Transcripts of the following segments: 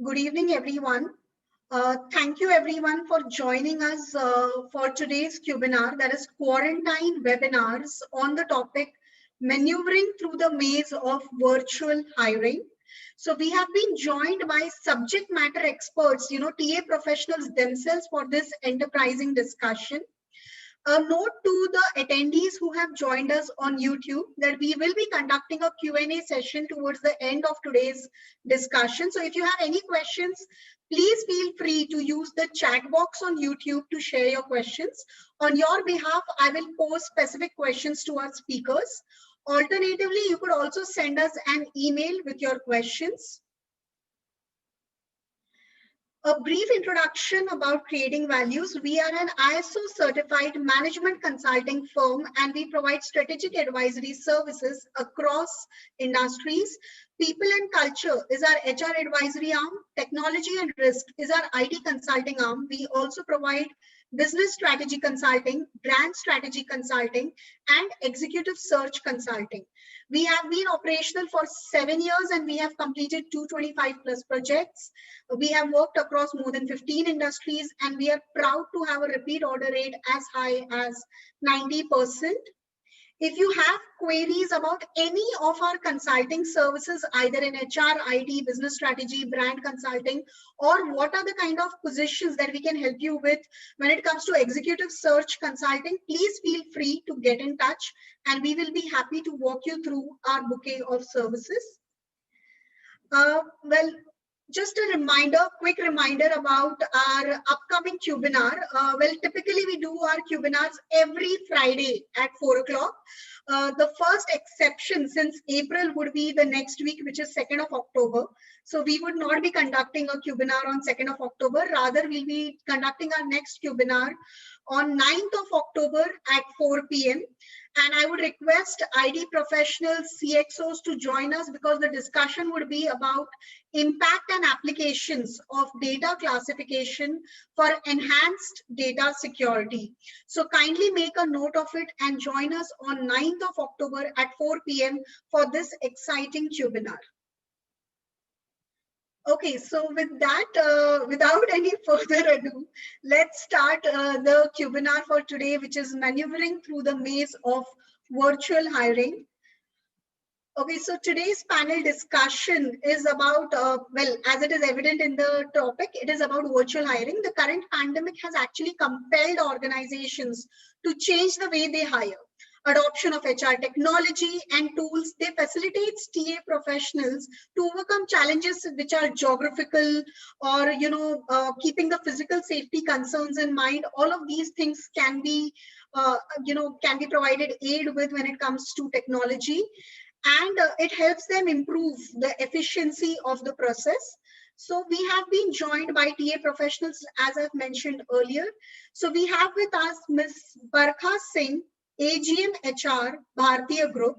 Good evening, everyone. Thank you, everyone, for joining us for today's webinar, that is quarantine webinars on the topic maneuvering through the maze of virtual hiring. So we have been joined by subject matter experts, TA professionals themselves for this enterprising discussion. A note to the attendees who have joined us on YouTube that we will be conducting a Q&A session towards the end of today's discussion. So if you have any questions, please feel free to use the chat box on YouTube to share your questions. On your behalf, I will pose specific questions to our speakers. Alternatively, you could also send us an email with your questions. A brief introduction about creating values. We are an ISO certified management consulting firm and we provide strategic advisory services across industries. People and culture is our HR advisory arm. Technology and risk is our IT consulting arm. We also provide business strategy consulting, brand strategy consulting, and executive search consulting. We have been operational for 7 years and we have completed 225 plus projects. We have worked across more than 15 industries and we are proud to have a repeat order rate as high as 90%. If you have queries about any of our consulting services, either in HR, IT, business strategy, brand consulting, or what are the kind of positions that we can help you with when it comes to executive search consulting, please feel free to get in touch and we will be happy to walk you through our bouquet of services. Well, just a reminder, quick reminder about our upcoming webinar. Well, typically we do our webinars every Friday at 4 o'clock. The first exception since April would be the next week, which is 2nd of October. So we would not be conducting a webinar on 2nd of October. Rather, we'll be conducting our next webinar on 9th of October at 4 p.m. And I would request ID professionals, CXOs to join us because the discussion would be about impact and applications of data classification for enhanced data security. So kindly make a note of it and join us on 9th of October at 4 p.m. for this exciting webinar. Okay, so with that, without any further ado, let's start the webinar for today, which is maneuvering through the maze of virtual hiring. Okay, so today's panel discussion is about, well, as it is evident in the topic, it is about virtual hiring. The current pandemic has actually compelled organizations to change the way they hire. Adoption of HR technology and tools, they facilitate TA professionals to overcome challenges which are geographical or, keeping the physical safety concerns in mind. All of these things can be, can be provided aid with when it comes to technology. And it helps them improve the efficiency of the process. So we have been joined by TA professionals, as I've mentioned earlier. So we have with us Ms. Barkha Singh, AGM HR, Bhartiya Group.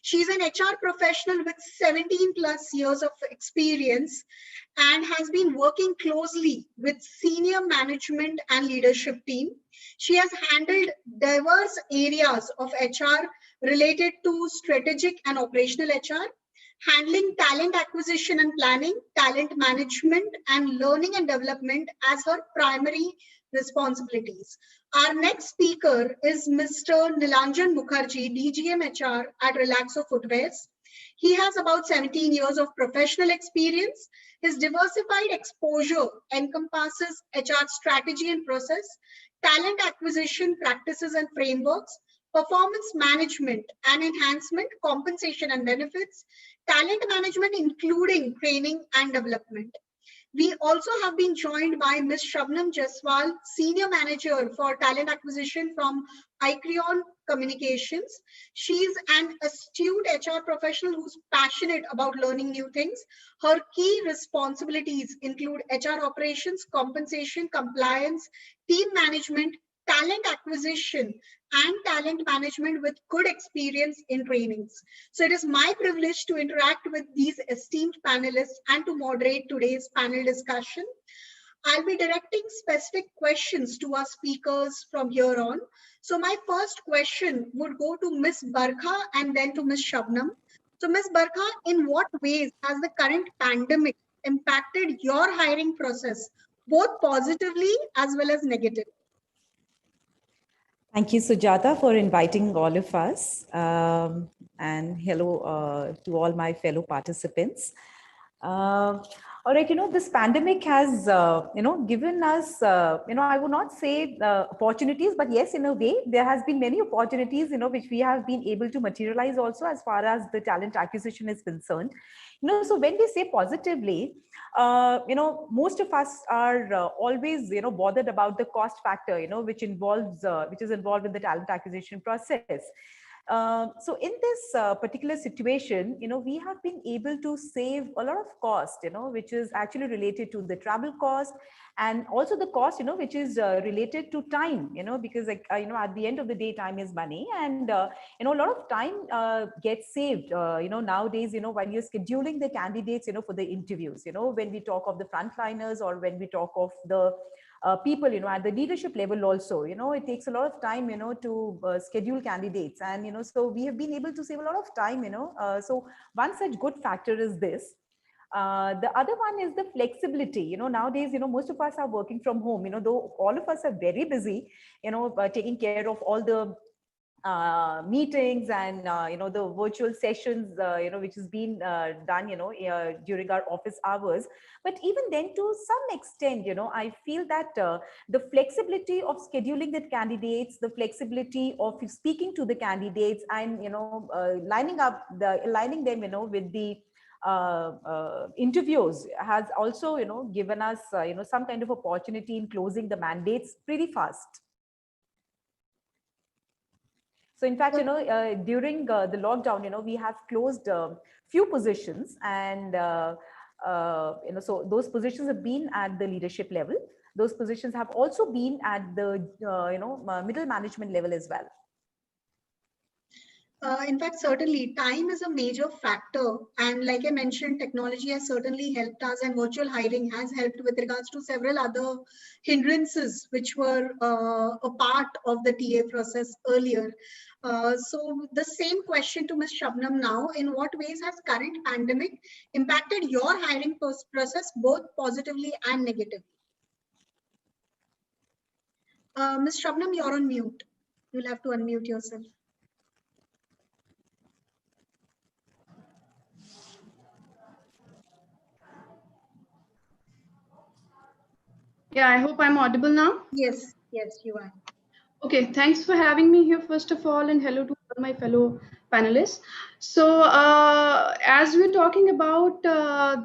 She's an HR professional with 17 plus years of experience and has been working closely with senior management and leadership team. She has handled diverse areas of HR related to strategic and operational HR, handling talent acquisition and planning, talent management, and learning and development as her primary responsibilities. Our next speaker is Mr. Nilanjan Mukherjee, DGM HR at Relaxo Footwears. He has about 17 years of professional experience. His diversified exposure encompasses HR strategy and process, talent acquisition practices and frameworks, performance management and enhancement, compensation and benefits, talent management, including training and development. We also have been joined by Ms. Shabnam Jaswal, Senior Manager for Talent Acquisition from Icreon Communications. She's an astute HR professional who's passionate about learning new things. Her key responsibilities include HR operations, compensation, compliance, team management, talent acquisition, and talent management with good experience in trainings. So it is my privilege to interact with these esteemed panelists and to moderate today's panel discussion. I'll be directing specific questions to our speakers from here on. So my first question would go to Ms. Barkha and then to Ms. Shabnam. So Ms. Barkha, in what ways has the current pandemic impacted your hiring process, both positively as well as negatively? Thank you, Sujata, for inviting all of us. And hello to all my fellow participants. All right, this pandemic has, given us, I would not say opportunities, but yes, in a way, there has been many opportunities, which we have been able to materialize also as far as the talent acquisition is concerned. So when we say positively, most of us are always, bothered about the cost factor, which is involved in the talent acquisition process. So in this particular situation, we have been able to save a lot of cost, which is actually related to the travel cost, and also the cost, which is related to time, because like, at the end of the day, time is money, and a lot of time gets saved, nowadays, when you're scheduling the candidates, for the interviews, when we talk of the frontliners, or when we talk of the people, at the leadership level also, it takes a lot of time, to schedule candidates. And, so we have been able to save a lot of time, so one such good factor is this. The other one is the flexibility. Nowadays, most of us are working from home, though all of us are very busy, taking care of all the meetings and the virtual sessions which has been done during our office hours. But even then, to some extent, I feel that the flexibility of scheduling the candidates, the flexibility of speaking to the candidates, and lining them with the interviews has also given us some kind of opportunity in closing the mandates pretty fast. So in fact, during the lockdown, we have closed few positions, and so those positions have been at the leadership level. Those positions have also been at the middle management level as well. In fact, certainly time is a major factor. And like I mentioned, technology has certainly helped us, and virtual hiring has helped with regards to several other hindrances which were a part of the TA process earlier. So the same question to Ms. Shabnam now: in what ways has current pandemic impacted your hiring process, both positively and negatively? Ms. Shabnam, you're on mute. You'll have to unmute yourself. Yeah, I hope I'm audible now. Yes, yes, you are. Okay, thanks for having me here, first of all, and hello to all my fellow panelists. So, as we're talking about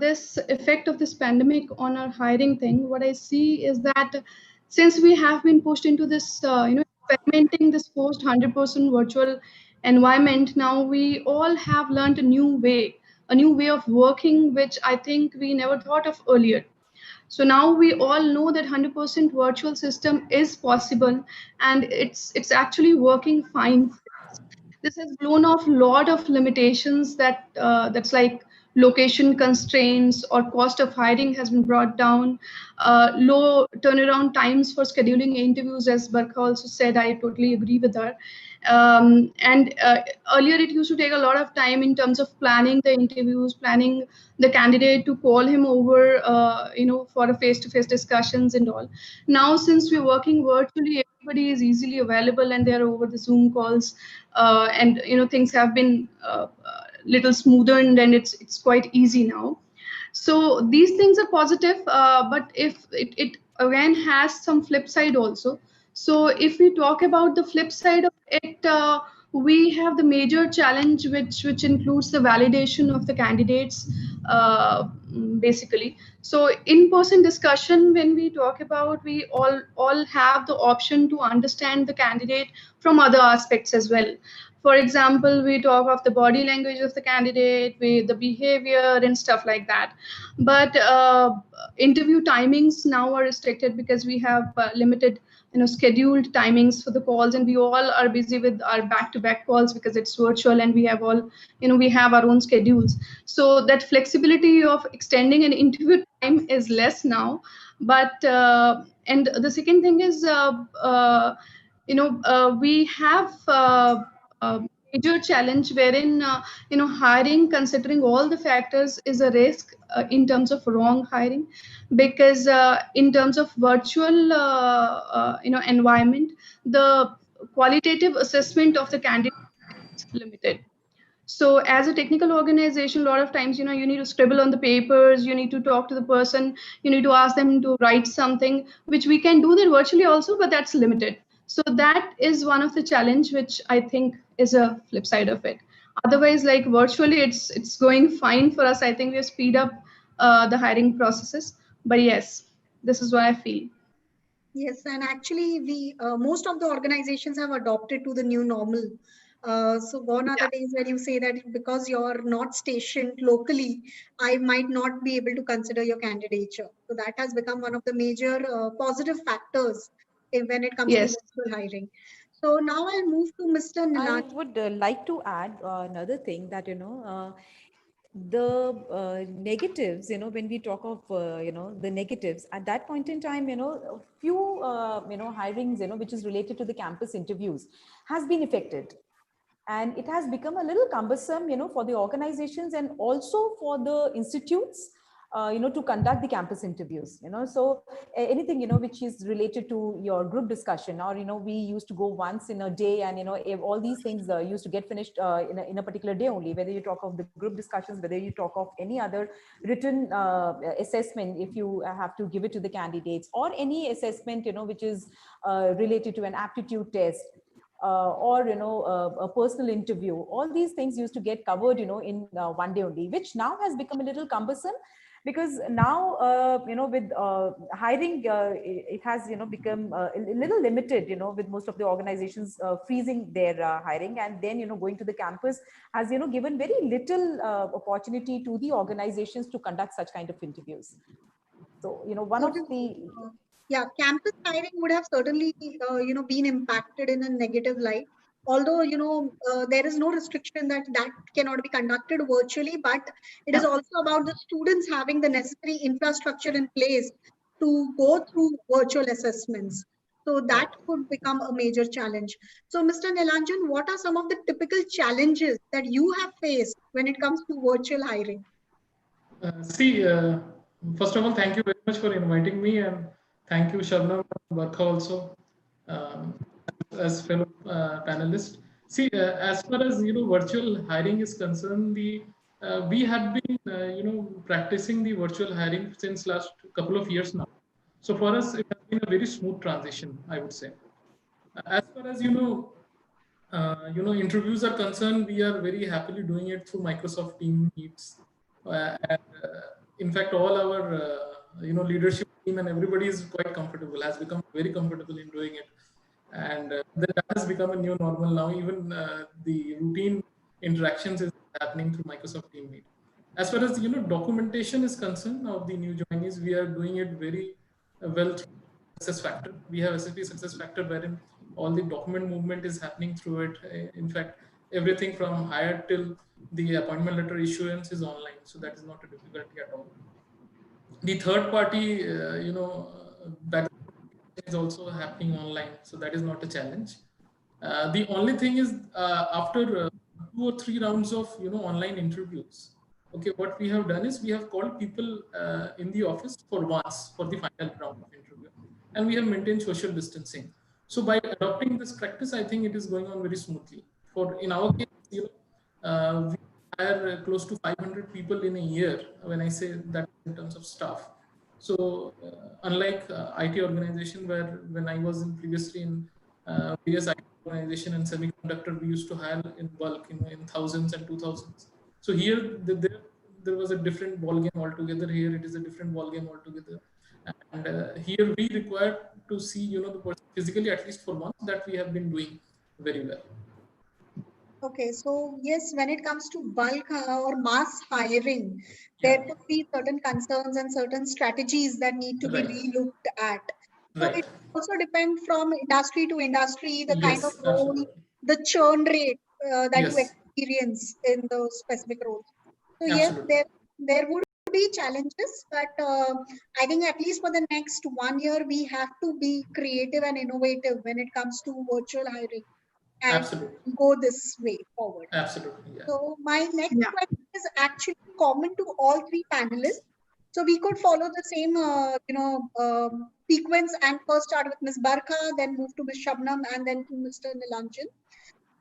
this effect of this pandemic on our hiring thing, what I see is that since we have been pushed into this, experimenting this post 100% virtual environment, now we all have learned a new way of working, which I think we never thought of earlier. So now we all know that 100% virtual system is possible, and it's actually working fine. This has blown off a lot of limitations that's like location constraints or cost of hiring has been brought down, low turnaround times for scheduling interviews, as Barkha also said. I totally agree with her. And earlier it used to take a lot of time in terms of planning the interviews, planning the candidate to call him over, for a face-to-face discussions and all. Now, since we're working virtually, everybody is easily available and they're over the Zoom calls, and things have been little smoother, and it's quite easy now. So these things are positive, but if it again has some flip side also. So if we talk about the flip side of it, we have the major challenge, which includes the validation of the candidates, basically. So in-person discussion, when we talk about, we all have the option to understand the candidate from other aspects as well. For example, we talk of the body language of the candidate, with the behavior and stuff like that. But interview timings now are restricted because we have limited scheduled timings for the calls, and we all are busy with our back-to-back calls because it's virtual, and we have all we have our own schedules. So that flexibility of extending an interview time is less now. But and the second thing is we have major challenge wherein hiring considering all the factors is a risk in terms of wrong hiring, because in terms of virtual environment, the qualitative assessment of the candidate is limited. So as a technical organization, a lot of times, you need to scribble on the papers, you need to talk to the person, you need to ask them to write something, which we can do that virtually also, but that's limited. So that is one of the challenge, which I think is a flip side of it. Otherwise, like virtually, it's going fine for us. I think we have speed up the hiring processes. But yes, this is what I feel. Yes, and actually, we most of the organizations have adopted to the new normal. So gone are Yeah. the days where you say that because you're not stationed locally, I might not be able to consider your candidature. So that has become one of the major positive factors when it comes to Yes. virtual hiring. So now I'll move to Mr. I Nilan. would like to add another thing that, the negatives, when we talk of, the negatives at that point in time, a few, hirings, which is related to the campus interviews has been affected. And it has become a little cumbersome, for the organizations and also for the institutes, to conduct the campus interviews, so anything, which is related to your group discussion, or, we used to go once in a day, and, if all these things used to get finished in a particular day only, whether you talk of the group discussions, whether you talk of any other written assessment, if you have to give it to the candidates, or any assessment, which is related to an aptitude test, or a personal interview. All these things used to get covered in one day only, which now has become a little cumbersome, because now with hiring, it has become a little limited, with most of the organizations freezing their hiring, and then going to the campus has given very little opportunity to the organizations to conduct such kind of interviews. So one of the Yeah, campus hiring would have certainly, been impacted in a negative light. Although, there is no restriction that that cannot be conducted virtually, but it is Yeah. also about the students having the necessary infrastructure in place to go through virtual assessments. So that could become a major challenge. So, Mr. Nilanjan, what are some of the typical challenges that you have faced when it comes to virtual hiring? First of all, thank you very much for inviting me, and thank you, Shabnam and Barkha also, um, as fellow panelists. As far as virtual hiring is concerned, the we have been practicing the virtual hiring since last couple of years now. So for us, it has been a very smooth transition, I would say. As far as interviews are concerned, we are very happily doing it through Microsoft Teams Meets. In fact, all our leadership team and everybody is quite comfortable, has become very comfortable in doing it, and that has become a new normal now. Even the routine interactions is happening through Microsoft Team Meet. As far as documentation is concerned of the new joinees, we are doing it very well through SuccessFactor. We have SAP SuccessFactor wherein all the document movement is happening through it. In fact, everything from hire till the appointment letter issuance is online, so that is not a difficulty at all. The third party, back is also happening online, so that is not a challenge. The only thing is after 2 or 3 rounds of online interviews, okay, what we have done is we have called people in the office for once for the final round of interview, and we have maintained social distancing. So by adopting this practice, I think it is going on very smoothly. For in our case, we hire close to 500 people in a year. When I say that in terms of staff, so unlike IT organization, where when I was in previously in various IT organization and semiconductor, we used to hire in bulk, in thousands and 2000s. So here there was a different ball game altogether. Here it is a different ball game altogether, and here we require to see the person physically at least for once. That we have been doing very well. Okay, so yes, when it comes to bulk or mass hiring, Yeah. there could be certain concerns and certain strategies that need to be Right. relooked at. So Right. it also depends from industry to industry, the kind of Yes, role, absolutely. the churn rate that you Yes, experience in those specific roles. So yes, absolutely. there would be challenges, but I think at least for the next 1 year, we have to be creative and innovative when it comes to virtual hiring. and Absolutely. go this way forward. Absolutely. Yeah. So my next Yeah. question is actually common to all three panelists. So we could follow the same, sequence and first start with Ms. Barkha, then move to Ms. Shabnam, and then to Mr. Nilanjan.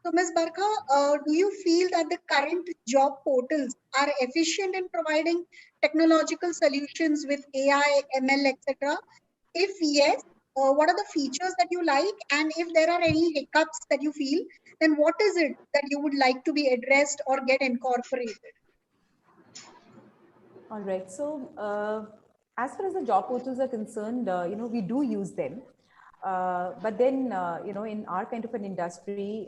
So Ms. Barkha, do you feel that the current job portals are efficient in providing technological solutions with AI, ML, etc.? If yes, what are the features that you like? And if there are any hiccups that you feel, then what is it that you would like to be addressed or get incorporated? All right. So as far as the job portals are concerned, we do use them. But then, in our kind of an industry,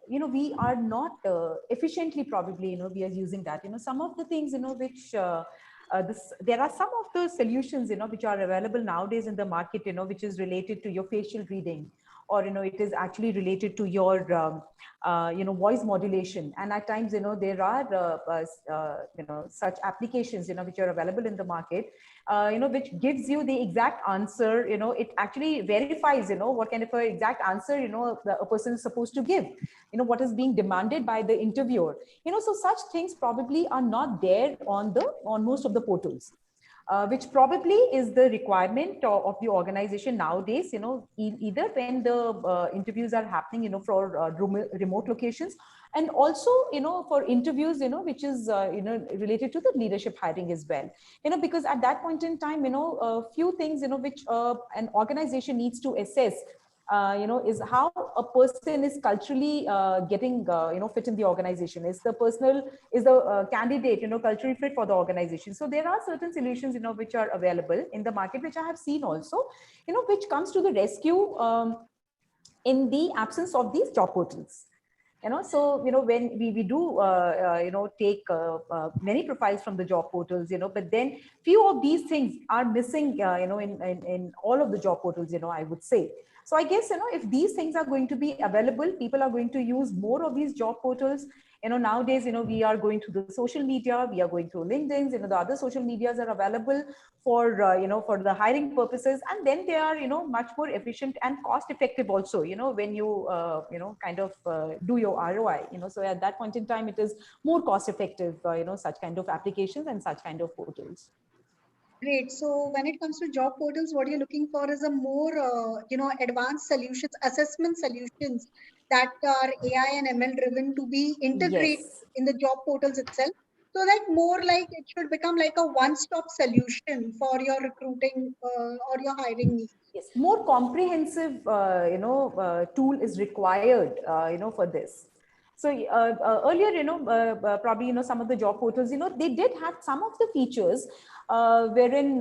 we are not efficiently probably, we are using that. Some of the things, which there are some of the solutions, which are available nowadays in the market, which is related to your facial reading, or it is actually related to your voice modulation. And at times there are such applications which are available in the market, which gives you the exact answer. It actually verifies what kind of an exact answer a person is supposed to give, what is being demanded by the interviewer. So such things probably are not there on most of the portals. Which probably is the requirement of the organization nowadays, either when the interviews are happening, for remote locations, and also, for interviews, which is, related to the leadership hiring as well, because at that point in time, a few things, which an organization needs to assess, is how a person is culturally getting, fit in the organization. Is the candidate, culturally fit for the organization? So there are certain solutions, which are available in the market, which I have seen also, which comes to the rescue in the absence of these job portals. So when we do take many profiles from the job portals, but then few of these things are missing, in all of the job portals, I would say. So I guess, if these things are going to be available, people are going to use more of these job portals. Nowadays, we are going through the social media, we are going through LinkedIn, the other social medias are available for, for the hiring purposes. And then they are, much more efficient and cost effective also, when you, kind of do your ROI, so at that point in time, it is more cost effective, such kind of applications and such kind of portals. Great. So when it comes to job portals, what you're looking for is a more, advanced solutions, assessment solutions that are AI and ML driven to be integrated Yes. in the job portals itself. So that more like it should become like a one-stop solution for your recruiting or your hiring needs. Yes, more comprehensive, tool is required, for this. So earlier, probably, some of the job portals, they did have some of the features wherein,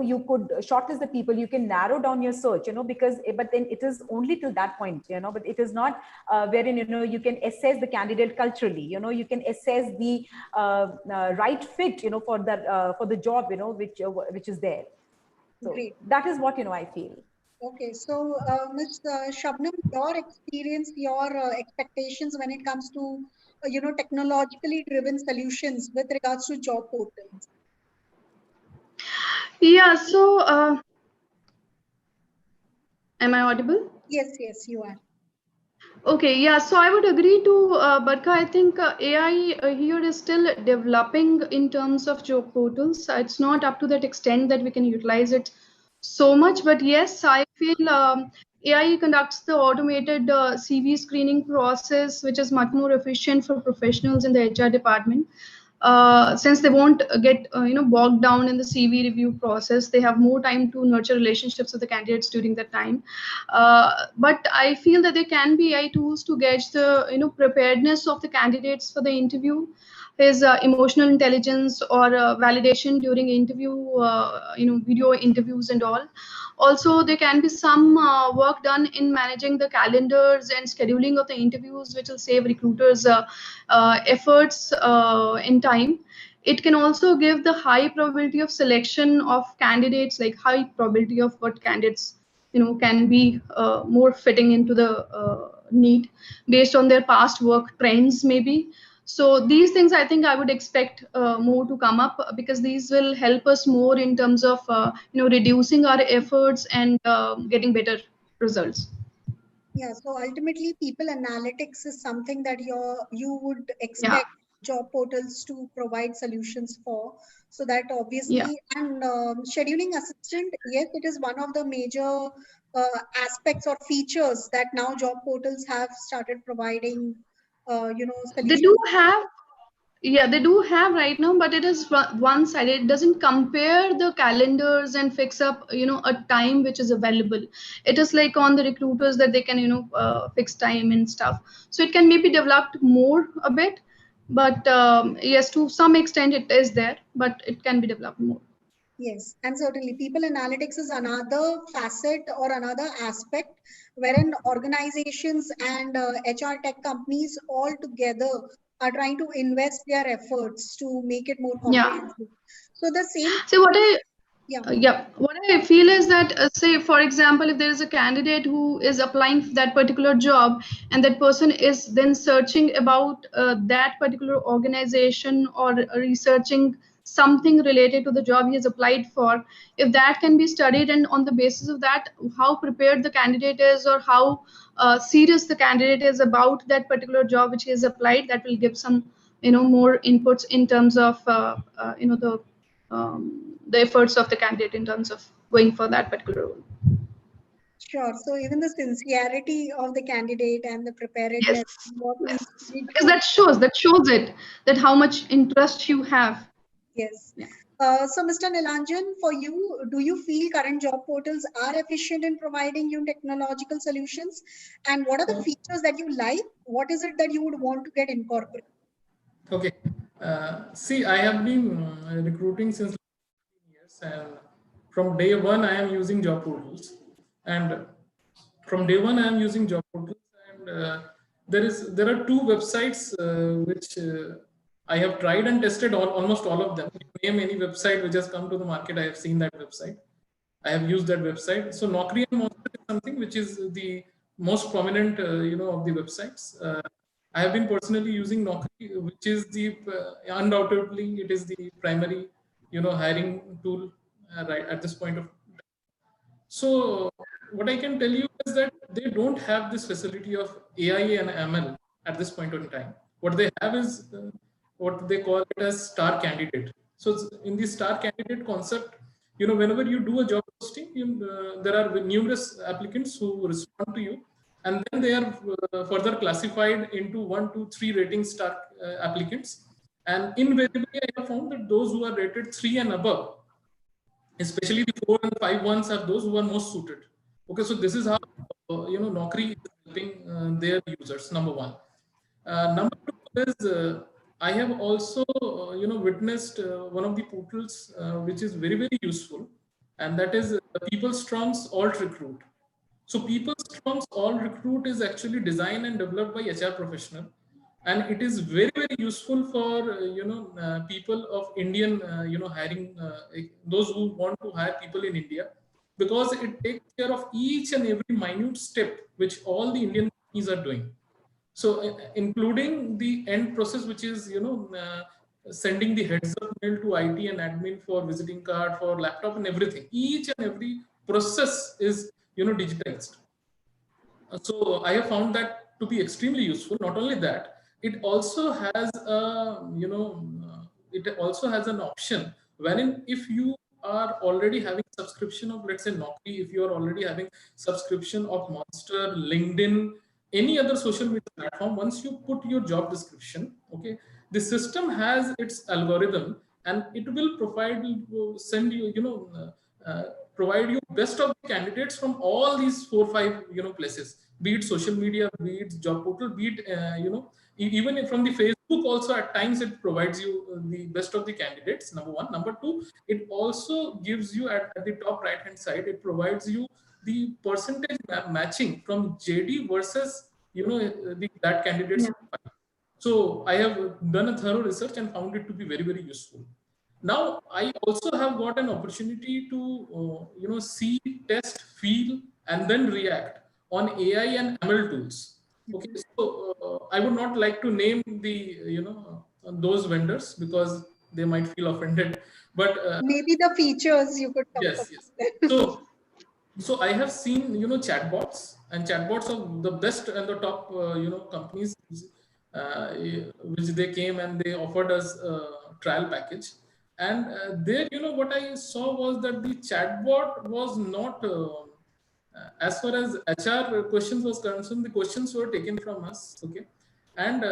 you could shortlist the people, you can narrow down your search, because, but then it is only till that point, but it is not wherein, you can assess the candidate culturally, you can assess the right fit, for the job, which is there. So Great. that is what, I feel. Okay, so Ms. Shabnam, your experience, your expectations when it comes to, technologically driven solutions with regards to job portals. Yeah, so am I audible? Yes, you are. Okay, yeah, so I would agree to Barkha. I think AI here is still developing in terms of job portals. It's not up to that extent that we can utilize it so much. But yes, I feel AI conducts the automated CV screening process, which is much more efficient for professionals in the HR department. Since they won't get bogged down in the CV review process, they have more time to nurture relationships with the candidates during that time. But I feel that there can be AI tools to gauge the preparedness of the candidates for the interview, his emotional intelligence or validation during interview, video interviews and all. Also, there can be some work done in managing the calendars and scheduling of the interviews, which will save recruiters efforts in time. It can also give the high probability of selection of candidates, like high probability of what candidates can be more fitting into the need based on their past work trends maybe. So these things I think I would expect more to come up, because these will help us more in terms of reducing our efforts and getting better results. Yeah, so ultimately people analytics is something that you would expect job portals to provide solutions for. So that Yeah. obviously, and scheduling assistant, yes, it is one of the major aspects or features that now job portals have started providing, They do solutions. have, yeah, they do have right now, but it is one-sided. It doesn't compare the calendars and fix up, a time which is available. It is like on the recruiters that they can, fix time and stuff. So it can maybe developed more a bit, but yes, to some extent it is there, but it can be developed more. Yes, and certainly people analytics is another facet or another aspect wherein organizations and HR tech companies all together are trying to invest their efforts to make it more Yeah. comprehensive. So the same, So yeah, what I feel is that, say, for example, if there is a candidate who is applying for that particular job, and that person is then searching about that particular organization or researching something related to the job he has applied for, if that can be studied, and on the basis of that, how prepared the candidate is, or how serious the candidate is about that particular job which he has applied, that will give some, more inputs in terms of, the efforts of the candidate in terms of going for that particular role. sure. So even the sincerity of the candidate and the Yes, preparedness, what needs yes, to be because done. that shows it, that how much interest you have. Yes. Yeah. So, Mr. Nilanjan, for you, do you feel current job portals are efficient in providing you technological solutions? And what are the features that you like? What is it that you would want to get incorporated? Okay. See, I have been recruiting since years, and from day one, I am using job portals. And from day one, I am using job portals, and there are two websites which I have tried and tested almost all of them. You name any website which has come to the market, I have seen that website. I have used that website. So Naukri and Monster is something which is the most prominent, of the websites. I have been personally using Naukri, which is the undoubtedly it is the primary, hiring tool right at this point of time. So what I can tell you is that they don't have this facility of AI and ML at this point in time. What they have is what they call it as star candidate. So in the star candidate concept, whenever you do a job posting, there are numerous applicants who respond to you, and then they are further classified into 1, 2, 3 rating star applicants. And invariably, I have found that those who are rated 3 and above, especially the 4 and 5 ones, are those who are most suited. Okay, so this is how Naukri is helping their users. Number one. Number two is I have also witnessed one of the portals which is very very useful, and that is PeopleStrong's Alt Recruit. So PeopleStrong's Alt Recruit is actually designed and developed by HR professional, and it is very very useful for people of Indian hiring, those who want to hire people in India, because it takes care of each and every minute step which all the Indian companies are doing. So including the end process, which is sending the heads up mail to IT and admin for visiting card, for laptop and everything. Each and every process is digitized. So I have found that to be extremely useful. Not only that, it also has a it also has an option wherein if you are already having subscription of, let's say, Naukri, if you are already having subscription of Monster, LinkedIn, any other social media platform, once you put your job description, okay, the system has its algorithm, and it will send you, provide you best of the candidates from all these 4 5 places, be it social media, be it job portal, be it even from the Facebook also. At times it provides you the best of the candidates, number one. Number two, it also gives you at the top right hand side, it provides you the percentage matching from JD versus that candidate's profile. So I have done a thorough research and found it to be very very useful. Now I also have got an opportunity to see, test, feel, and then react on AI and ML tools. Okay, so I would not like to name the those vendors because they might feel offended, but Maybe the features you could come yes, up yes. with. So I have seen chatbots and chatbots are the best and the top companies which they came and they offered us a trial package. And there, what I saw was that the chatbot was not as far as HR questions was concerned, the questions were taken from us. Okay. And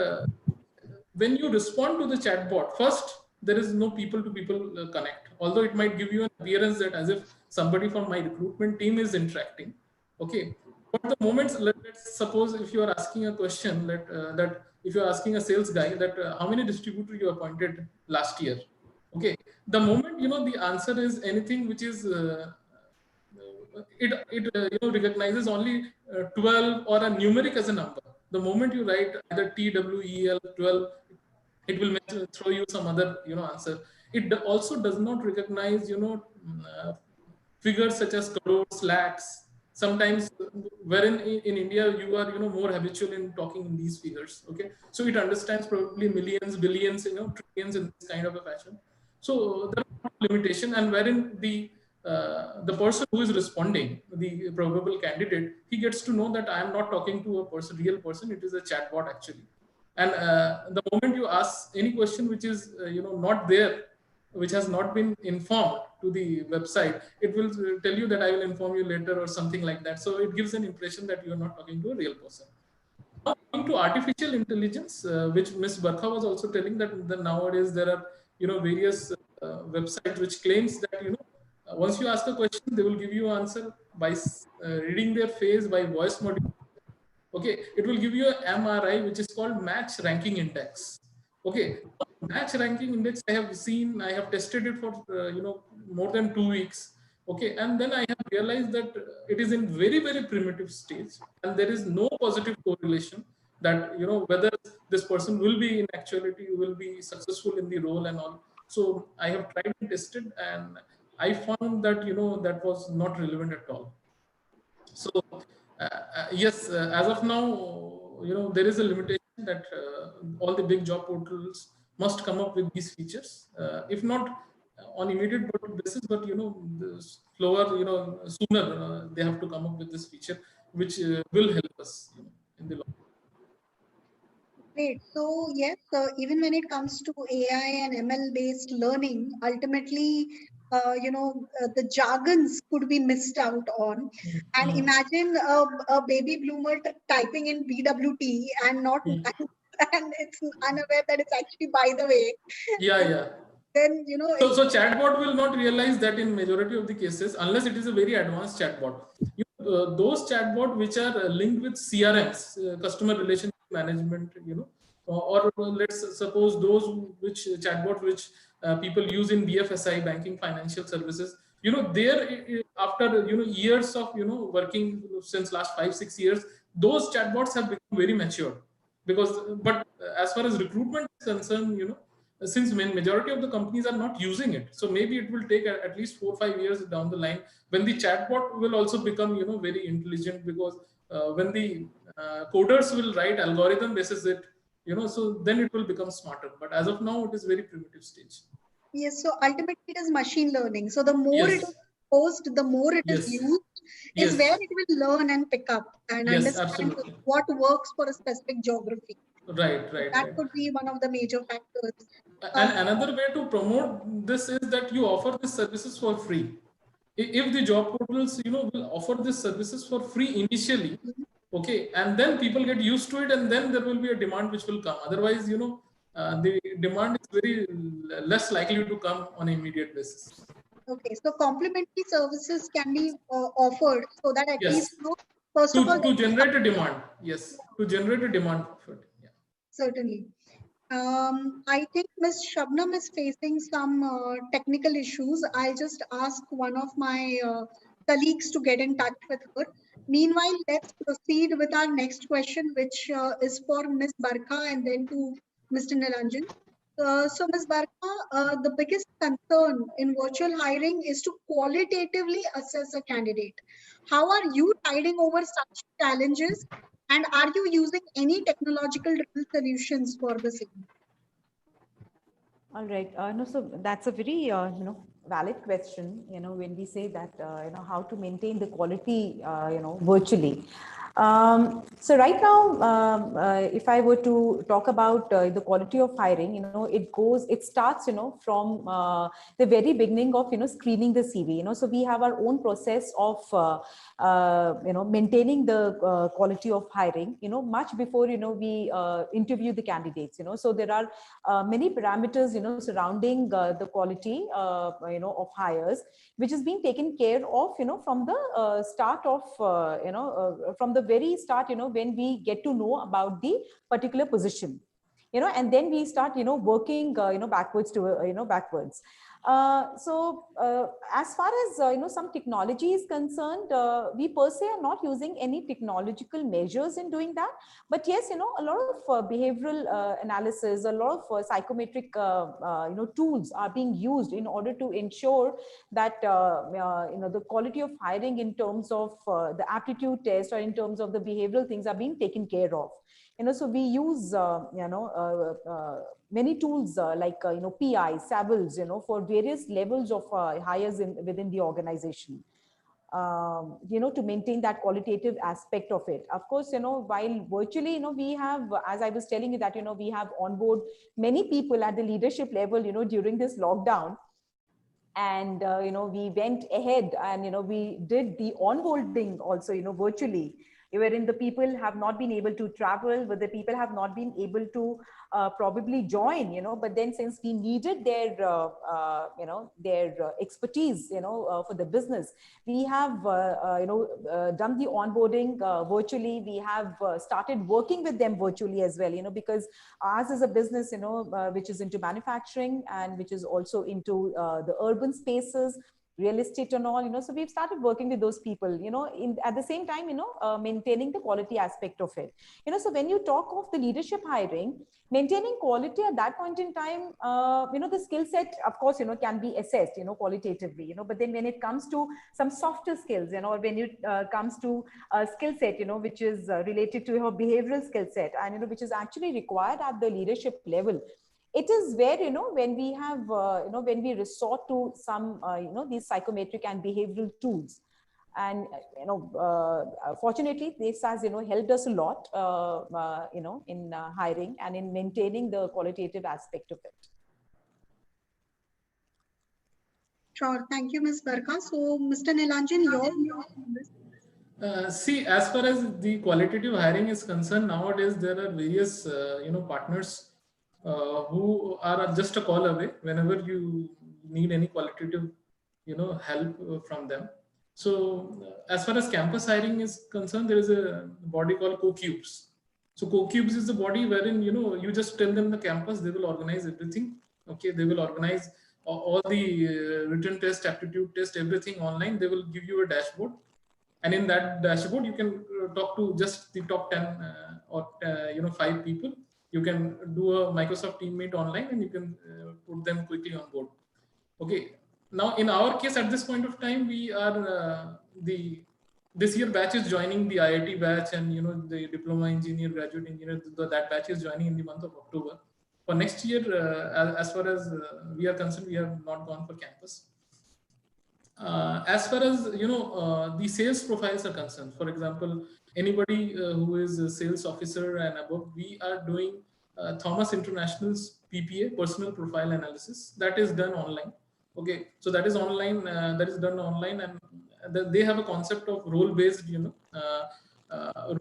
when you respond to the chatbot, first, there is no people to people connect, although it might give you an appearance that as if somebody from my recruitment team is interacting. Okay. But the moment, let's suppose if you are asking a question that if you're asking a sales guy that how many distributors you appointed last year, okay, the moment the answer is anything which is it recognizes only 12 or a numeric as a number. The moment you write either TWEL 12, it will throw you some other answer. It also does not recognize figures such as crores, lakhs. Sometimes, wherein in India you are more habitual in talking in these figures. Okay, so it understands probably millions, billions, trillions in this kind of a fashion. So there are limitation, and wherein the person who is responding, the probable candidate, he gets to know that I am not talking to a person, real person. It is a chatbot actually. And the moment you ask any question which is not there, which has not been informed to the website, it will tell you that I will inform you later or something like that. So it gives an impression that you are not talking to a real person. Now, coming to artificial intelligence, which Ms. Barkha was also telling that nowadays there are various websites which claims that once you ask a question, they will give you an answer by reading their face, by voice modulation. Okay, it will give you a MRI, which is called match ranking index. Okay, match ranking index I have tested it for more than 2 weeks. Okay, and then I have realized that it is in very, very primitive stage, and there is no positive correlation that whether this person will be in actuality will be successful in the role and all. So I have tried and tested, and I found that that was not relevant at all. So yes, as of now, there is a limitation that all the big job portals must come up with these features. If not on immediate basis, but slower, sooner they have to come up with this feature, which will help us in the long run. Great. So yes, even when it comes to AI and ML based learning, ultimately, the jargons could be missed out on. And imagine a baby bloomer typing in BWT and not and it's unaware that it's actually by the way. Yeah. Then So chatbot will not realize that in majority of the cases, unless it is a very advanced chatbot. Those chatbot which are linked with CRMs, customer relationship management, or let's suppose those which chatbot which people use in BFSI, banking, financial services. There after years of working since last 5-6 years, those chatbots have become very mature. But as far as recruitment is concerned, since majority of the companies are not using it, so maybe it will take at least 4-5 years down the line when the chatbot will also become very intelligent, because when the coders will write algorithm basis it, so then it will become smarter. But as of now, it is very primitive stage. Yes, so ultimately it is machine learning. So the more Yes. it is posed, the more it is used, is where it will learn and pick up and understand absolutely. what works for a specific geography. Right. That could be one of the major factors. And another way to promote this is that you offer these services for free. If the job portals, will offer these services for free initially, okay, and then people get used to it, and then there will be a demand which will come. Otherwise, the demand is very less likely to come on an immediate basis. Okay, so complementary services can be offered so that at least, first of all, to generate a demand. Yes, to generate a demand for it. Yeah. Certainly. I think Ms. Shabnam is facing some technical issues. I'll just ask one of my colleagues to get in touch with her. Meanwhile, let's proceed with our next question, which is for Ms. Barkha and then to Mr. Niranjan. So, Ms. Barkha, the biggest concern in virtual hiring is to qualitatively assess a candidate. How are you tiding over such challenges? And are you using any technological solutions for the same? All right. No, so that's a very valid question. When we say that how to maintain the quality virtually. So right now, if I were to talk about the quality of hiring, it starts, from the very beginning of, screening the CV, so we have our own process of, maintaining the quality of hiring, much before, we interview the candidates, so there are many parameters, surrounding the quality, of hires, which is being taken care of, from the start of, from the very start, when we get to know about the particular position, and then we start, working, backwards to, backwards. As far as, some technology is concerned, we per se are not using any technological measures in doing that. But yes, a lot of behavioral analysis, a lot of psychometric, tools are being used in order to ensure that, the quality of hiring in terms of the aptitude test or in terms of the behavioral things are being taken care of. So we use, many tools like, PI, Savills, for various levels of hires within the organization. To maintain that qualitative aspect of it. Of course, while virtually, we have, as I was telling you that, we have on board many people at the leadership level, during this lockdown. And, we went ahead and, we did the onboarding also, virtually, wherein the people have not been able to travel, but the people have not been able to probably join, but then since we needed their, their expertise, for the business, we have, done the onboarding virtually. We have started working with them virtually as well, because ours is a business, which is into manufacturing and which is also into the urban spaces, real estate and all, so we've started working with those people, at the same time, maintaining the quality aspect of it. So when you talk of the leadership hiring, maintaining quality at that point in time, the skill set, of course, can be assessed, qualitatively, but then when it comes to some softer skills, or when it comes to a skill set, which is related to your behavioral skill set and, which is actually required at the leadership level, it is where, when we have, when we resort to some, these psychometric and behavioral tools. And, fortunately, this has, helped us a lot, in hiring and in maintaining the qualitative aspect of it. Sure. Thank you, Ms. Barkha. So, Mr. Nilanjan, see, as far as the qualitative hiring is concerned, nowadays there are various, partners who are just a call away whenever you need any qualitative, help from them. So as far as campus hiring is concerned, there is a body called CoCubes. So CoCubes is the body wherein, you just tell them the campus, they will organize everything. Okay, they will organize all the written test, aptitude test, everything online. They will give you a dashboard. And in that dashboard, you can talk to just the top 10 or 5 people. You can do a Microsoft Teammate online and you can put them quickly on board. Okay. Now, in our case, at this point of time, we are this year batch is joining the IIT batch and, the diploma engineer, graduate engineer, that batch is joining in the month of October. For next year, as far as we are concerned, we have not gone for campus. As far as the sales profiles are concerned, for example, anybody who is a sales officer and above, we are doing Thomas International's PPA, personal profile analysis, that is done online. Okay, so that is online, that is done online, and they have a concept of role-based,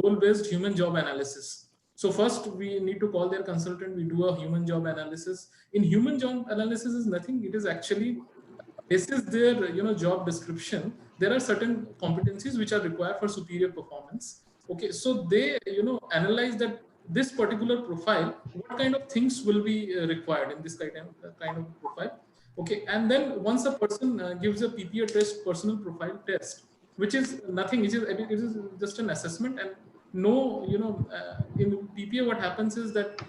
role-based human job analysis. So first we need to call their consultant, we do a human job analysis. In human job analysis is nothing, it is actually, this is their job description. There are certain competencies which are required for superior performance. Okay, so they analyze that this particular profile, what kind of things will be required in this kind of profile. Okay, and then once a person gives a PPA test, personal profile test, which is nothing, it is just an assessment, and no, in PPA what happens is that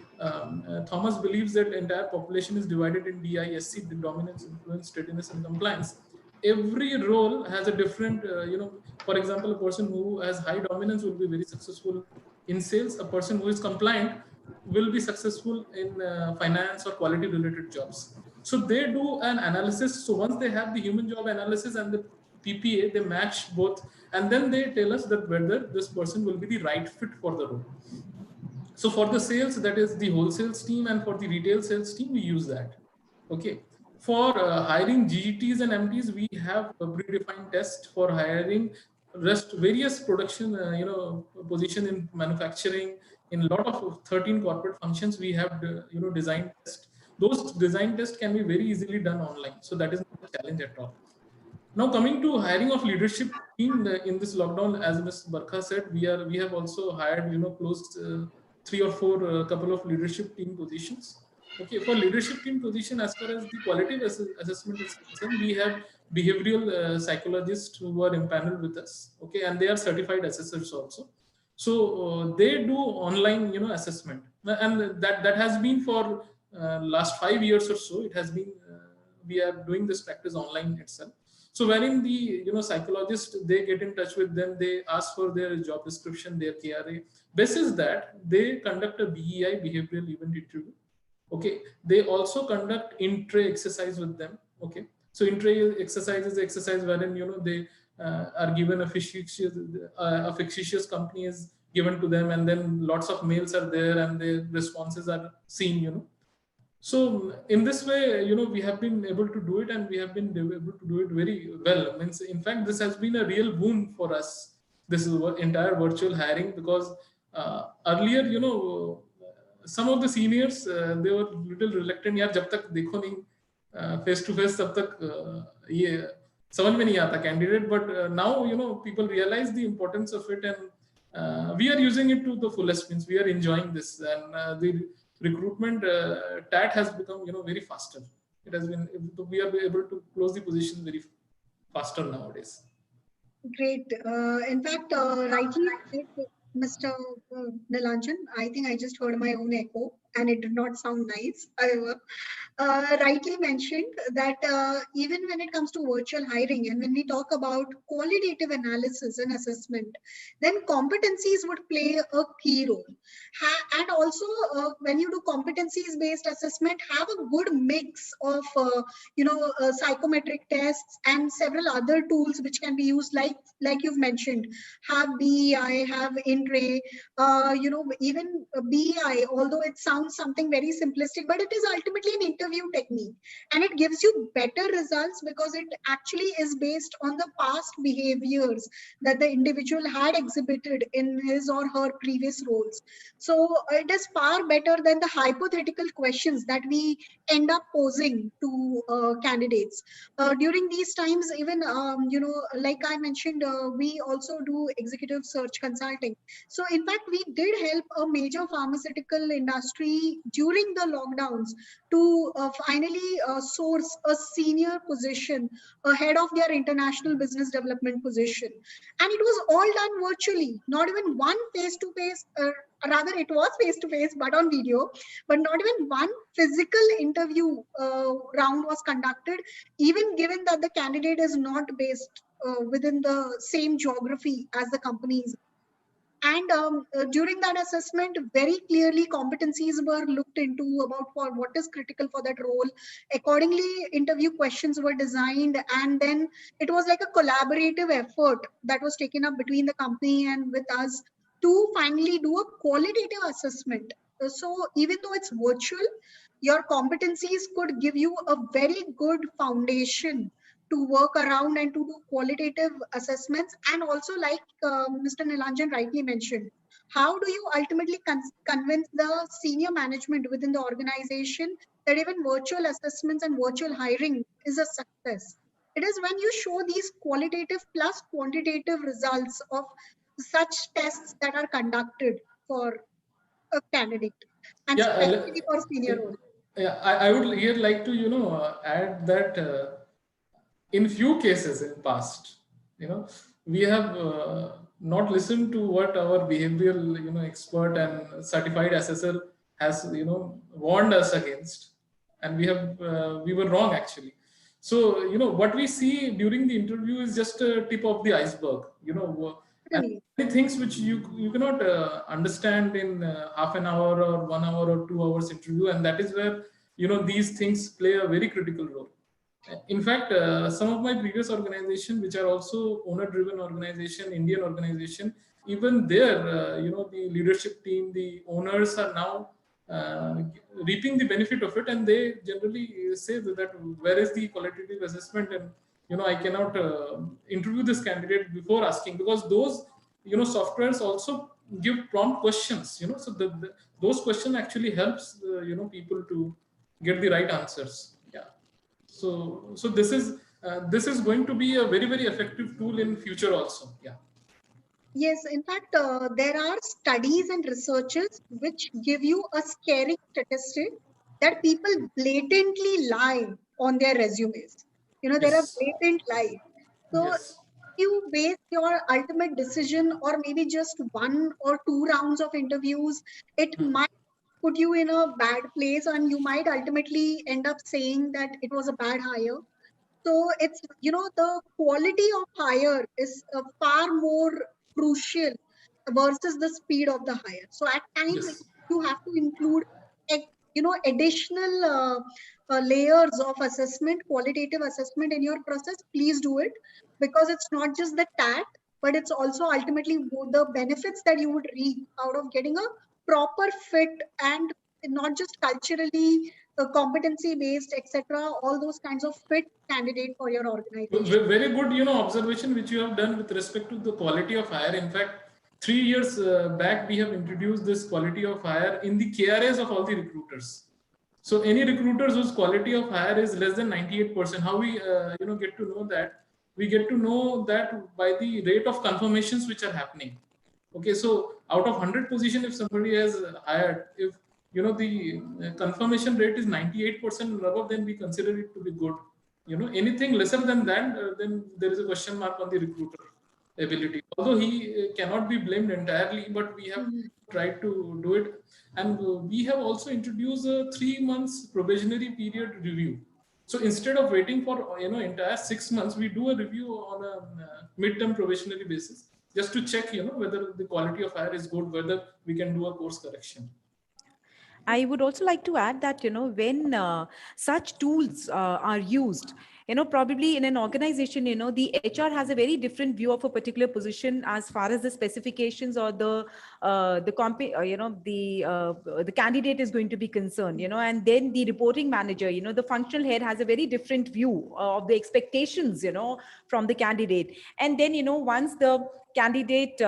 Thomas believes that entire population is divided in DISC, the dominance, influence, steadiness, and compliance. Every role has a different, for example, a person who has high dominance will be very successful in sales. A person who is compliant will be successful in finance or quality related jobs. So they do an analysis. So once they have the human job analysis and the PPA, they match both, and then they tell us that whether this person will be the right fit for the role. So for the sales, that is the wholesale team, and for the retail sales team, we use that. Okay. For hiring GTs and MTs, we have a predefined test. For hiring various production, position in manufacturing, in a lot of 13 corporate functions, we have design test. Those design tests can be very easily done online, so that is not a challenge at all. Now coming to hiring of leadership team in this lockdown, as Ms. Barkha said, we have also hired, closed 3 or 4 couple of leadership team positions. Okay, for leadership team position, as far as the qualitative assessment is concerned, we have behavioral psychologists who are empaneled with us. Okay, and they are certified assessors also. So they do online, assessment, and that has been for last 5 years or so. It has been we are doing this practice online itself. So wherein the psychologist, they get in touch with them, they ask for their job description, their KRA. Basis that, they conduct a BEI, behavioral event interview. Okay, they also conduct in-tray exercise with them. Okay, so in-tray exercise is the exercise wherein they are given a fictitious company is given to them, and then lots of mails are there, and the responses are seen. So in this way, we have been able to do it, and we have been able to do it very well. Means, in fact, this has been a real boon for us. This is entire virtual hiring, because earlier, some of the seniors, they were little reluctant. यार जब तक देखो नहीं face to face, तब तक ये समझ में नहीं आता candidate. But now, people realize the importance of it, and we are using it to the fullest. Means we are enjoying this, and the recruitment TAT has become very faster. It has been, we are able to close the position very faster nowadays. Great. In fact, rightly said, Mr. Nilanjan, I think I just heard my own echo, and it did not sound nice. However, rightly mentioned that even when it comes to virtual hiring, and when we talk about qualitative analysis and assessment, then competencies would play a key role. And also, when you do competencies based assessment, have a good mix of psychometric tests and several other tools which can be used, like you've mentioned, have BEI, have in-tray, even BEI, although it sounds something very simplistic, but it is ultimately an interview technique, and it gives you better results because it actually is based on the past behaviors that the individual had exhibited in his or her previous roles. So it is far better than the hypothetical questions that we end up posing to candidates. During these times, even, like I mentioned, we also do executive search consulting. So in fact, we did help a major pharmaceutical industry during the lockdowns to finally source a senior position ahead of their international business development position. And it was all done virtually, not even one face-to-face, rather it was face-to-face, but on video, but not even one physical interview round was conducted, even given that the candidate is not based within the same geography as the companies. And during that assessment, very clearly competencies were looked into about for what is critical for that role. Accordingly, interview questions were designed, and then it was like a collaborative effort that was taken up between the company and with us to finally do a qualitative assessment. So even though it's virtual, your competencies could give you a very good foundation to work around and to do qualitative assessments. And also, like Mr. Nilanjan rightly mentioned, how do you ultimately convince the senior management within the organization that even virtual assessments and virtual hiring is a success? It is when you show these qualitative plus quantitative results of such tests that are conducted for a candidate, and especially for senior roles. Yeah, I would here like to add that in few cases in past, we have not listened to what our behavioral expert and certified assessor has warned us against, and we were wrong actually. So what we see during the interview is just a tip of the iceberg. And many things which you cannot understand in half an hour or 1 hour or 2 hours interview, and that is where these things play a very critical role. In fact, some of my previous organizations, which are also owner-driven organization, Indian organization, even there, the leadership team, the owners are now reaping the benefit of it, and they generally say that where is the qualitative assessment, and I cannot interview this candidate before asking, because those softwares also give prompt questions, so those questions actually helps people to get the right answers. Yeah. So this is going to be a very, very effective tool in future also. Yeah. Yes, in fact, there are studies and researches which give you a scary statistic that people blatantly lie on their resumes. There are Yes. blatant lies. So if Yes. you base your ultimate decision or maybe just 1 or 2 rounds of interviews, it might put you in a bad place and you might ultimately end up saying that it was a bad hire. So it's, the quality of hire is far more crucial versus the speed of the hire. So at times Yes. you have to include, additional layers of assessment, qualitative assessment in your process. Please do it, because it's not just the TAT, but it's also ultimately the benefits that you would reap out of getting a proper fit, and not just culturally, competency based, etc. All those kinds of fit candidate for your organization. Very good, observation which you have done with respect to the quality of hire. In fact, 3 years back, we have introduced this quality of hire in the KRAs of all the recruiters. So any recruiters whose quality of hire is less than 98%, how we get to know that? We get to know that by the rate of confirmations which are happening. Okay, so out of 100 position, if somebody has hired, if the confirmation rate is 98% and above, then we consider it to be good. Anything lesser than that, then there is a question mark on the recruiter ability. Although he cannot be blamed entirely, but we have tried to do it. And we have also introduced a 3 months probationary period review. So instead of waiting for entire 6 months, we do a review on a midterm probationary basis, just to check whether the quality of hire is good, whether we can do a course correction. I would also like to add that, when such tools are used, probably in an organization, the HR has a very different view of a particular position as far as the specifications or the candidate is going to be concerned, and then the reporting manager, the functional head has a very different view of the expectations, from the candidate. And then, once the candidate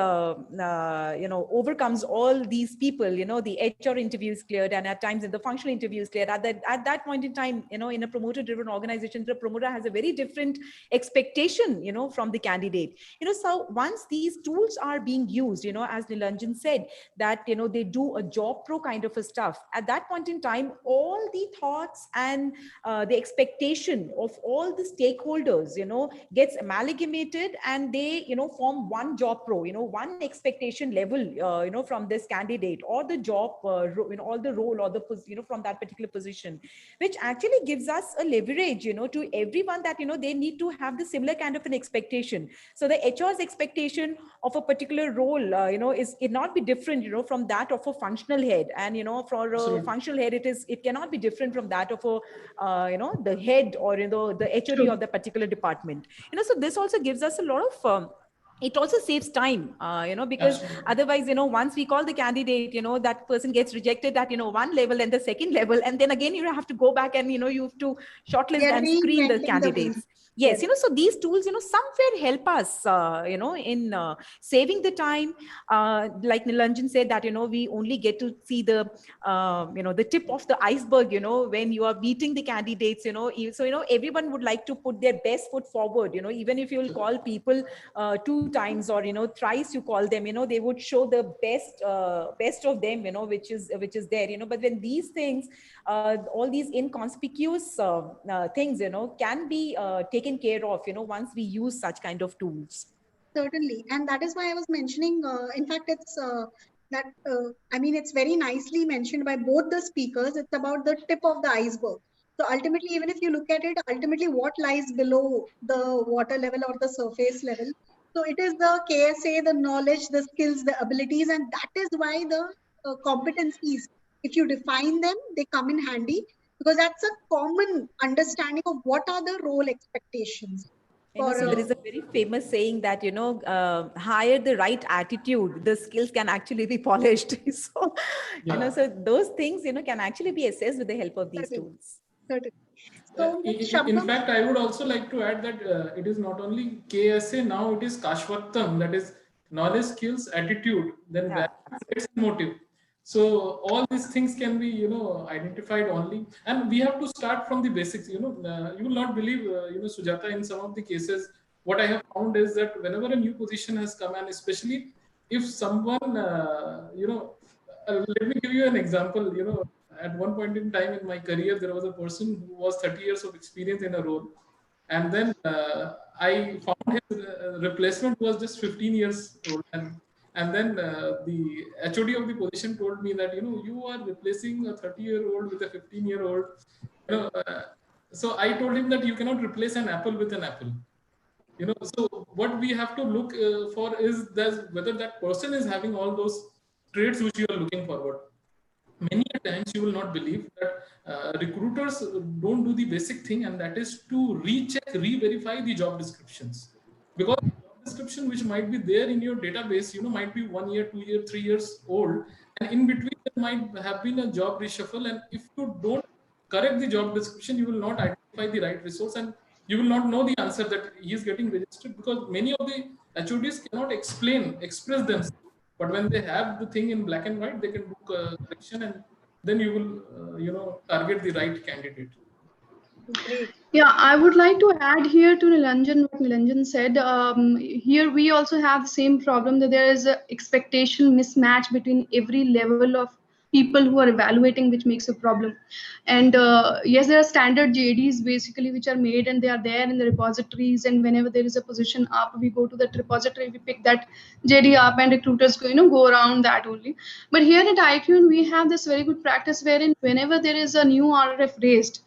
overcomes all these people, the HR interview is cleared, and at times in the functional interview is cleared. At that point in time, in a promoter driven organization, the promoter has a very different expectation, from the candidate. So once these tools are being used, as Nilanjan said, that they do a job pro kind of a stuff, at that point in time, all the thoughts and the expectation of all the stakeholders, gets amalgamated, and they form one job pro, one expectation level, from this candidate, or the job, all the role, or the from that particular position, which actually gives us a leverage, to everyone, that they need to have the similar kind of an expectation. So the HR's expectation of a particular role, it not be different, from that of a functional head, and for a Absolutely. functional head, it cannot be different from that of a the head, or the HOD of the particular department. So this also gives us a lot of it also saves time, because Absolutely. otherwise, once we call the candidate, that person gets rejected at, one level and the second level. And then again, you have to go back and, you have to shortlist We are and screen the reinventing the candidates. wheel. Yes, Yes. so these tools, somewhere help us, in saving the time. Like Nilanjan said, that, we only get to see the, the tip of the iceberg, when you are meeting the candidates, so, everyone would like to put their best foot forward, even if you'll call people 2 times, or, thrice you call them, they would show the best of them, which is there, but when these things, all these inconspicuous things, can be taken care of, once we use such kind of tools. Certainly. And that is why I was mentioning, in fact, it's it's very nicely mentioned by both the speakers. It's about the tip of the iceberg. So ultimately, even if you look at it, ultimately what lies below the water level or the surface level. So it is the KSA, the knowledge, the skills, the abilities, and that is why the competencies, if you define them, they come in handy, Because that's a common understanding of what are the role expectations. So there is a very famous saying that, hire the right attitude, the skills can actually be polished. So, so those things, can actually be assessed with the help of these tools. Certainly. So, in fact, I would also like to add that it is not only KSA, now it is Kashvattam, that is knowledge, skills, attitude, then values, and motive. So all these things can be, identified only, and we have to start from the basics. You will not believe, Sujata, in some of the cases, what I have found is that whenever a new position has come, and especially if someone, let me give you an example. At one point in time in my career, there was a person who was 30 years of experience in a role, and then I found his replacement was just 15 years old, and then the HOD of the position told me that you are replacing a 30-year-old with a 15-year-old. So I told him that you cannot replace an apple with an apple. So what we have to look for is whether that person is having all those traits which you are looking forward. Many times you will not believe that recruiters don't do the basic thing, and that is to recheck, re-verify the job descriptions, because the job description which might be there in your database, might be 1 year, 2 year, 3 years old, and in between there might have been a job reshuffle, and if you don't correct the job description, you will not identify the right resource, and you will not know the answer that he is getting registered, because many of the HODs cannot express themselves. But when they have the thing in black and white, they can do correction, and then you will, target the right candidate. Great. Yeah, I would like to add here to Nilanjan what Nilanjan said. Here we also have the same problem, that there is an expectation mismatch between every level of people who are evaluating, which makes a problem. And yes, there are standard JDs basically which are made, and they are there in the repositories, and whenever there is a position up, we go to that repository, we pick that JD up, and recruiters go around that only. But here at IQN we have this very good practice wherein whenever there is a new RF raised,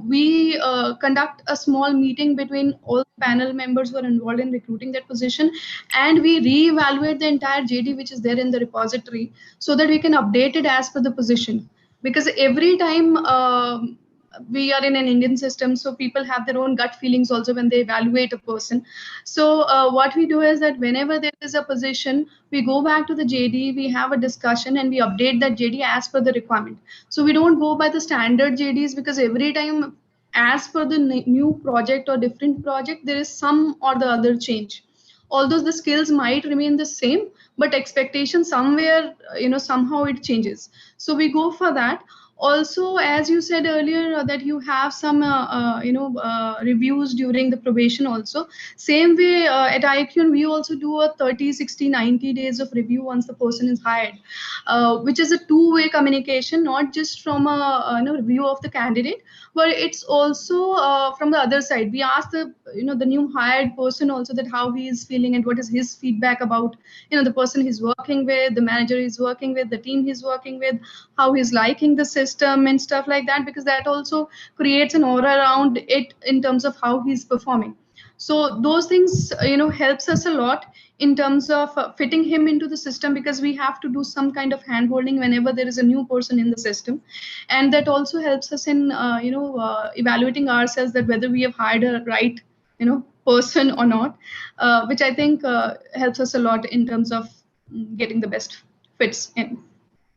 we conduct a small meeting between all panel members who are involved in recruiting that position, and we re-evaluate the entire JD which is there in the repository, so that we can update it as per the position. Because every time we are in an Indian system, so people have their own gut feelings also when they evaluate a person. So what we do is that whenever there is a position, we go back to the JD, we have a discussion, and we update that JD as per the requirement. So we don't go by the standard JDs, because every time as per the new project or different project, there is some or the other change. Although the skills might remain the same, but expectation somewhere, somehow it changes. So we go for that. Also, as you said earlier, that you have some reviews during the probation also. Same way at IQN, we also do a 30, 60, 90 days of review once the person is hired, which is a two-way communication, not just from a review of the candidate, but it's also from the other side. We ask the new hired person also that how he is feeling and what is his feedback about the person he's working with, the manager he's working with, the team he's working with, how he's liking the system and stuff like that, because that also creates an aura around it in terms of how he's performing. So those things helps us a lot in terms of fitting him into the system, because we have to do some kind of hand holding whenever there is a new person in the system, and that also helps us in evaluating ourselves that whether we have hired a right person or not, which I think helps us a lot in terms of getting the best fits in.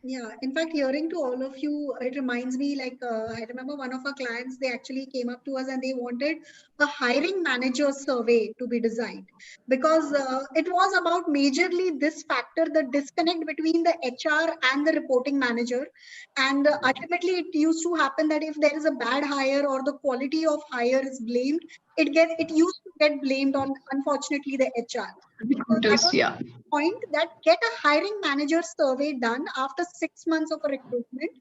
Yeah, in fact, hearing to all of you, it reminds me I remember one of our clients, they actually came up to us and they wanted a hiring manager survey to be designed, because it was about majorly this factor, the disconnect between the HR and the reporting manager. And ultimately, it used to happen that if there is a bad hire or the quality of hire is blamed, it used to get blamed on, unfortunately, the HR. So that was Yeah. the point, that get a hiring manager survey done after 6 months of a recruitment.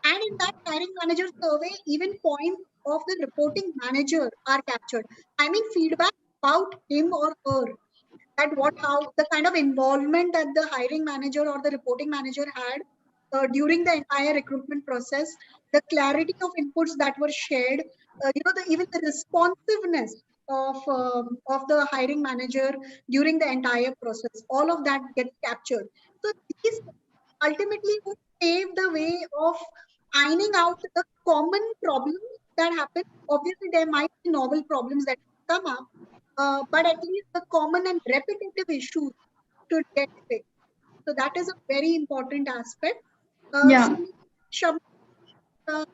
And in that hiring manager survey, even points of the reporting manager are captured. I mean, feedback about him or her, that how the kind of involvement that the hiring manager or the reporting manager had during the entire recruitment process, the clarity of inputs that were shared, even the responsiveness of the hiring manager during the entire process, all of that gets captured. So these ultimately would pave the way of ironing out the common problems that happen. Obviously, there might be novel problems that come up, but at least the common and repetitive issues should get fixed. So that is a very important aspect. Yeah. So, Shabnam,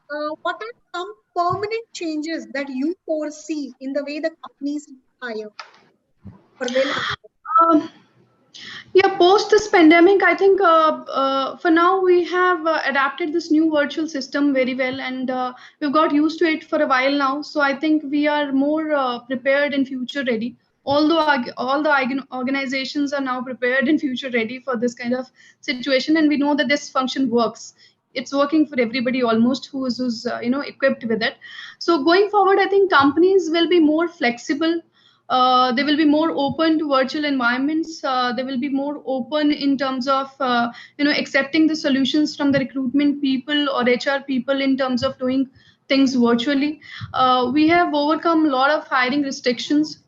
uh, what are some permanent changes that you foresee in the way the companies hire or will hire? Um, Yeah, post this pandemic, I think for now we have adapted this new virtual system very well, and we've got used to it for a while now. So I think we are more prepared and future ready. Although all the organizations are now prepared and future ready for this kind of situation, and we know that this function works. It's working for everybody almost who's equipped with it. So going forward, I think companies will be more flexible. They will be more open to virtual environments. They will be more open in terms of accepting the solutions from the recruitment people or HR people in terms of doing things virtually. We have overcome a lot of hiring restrictions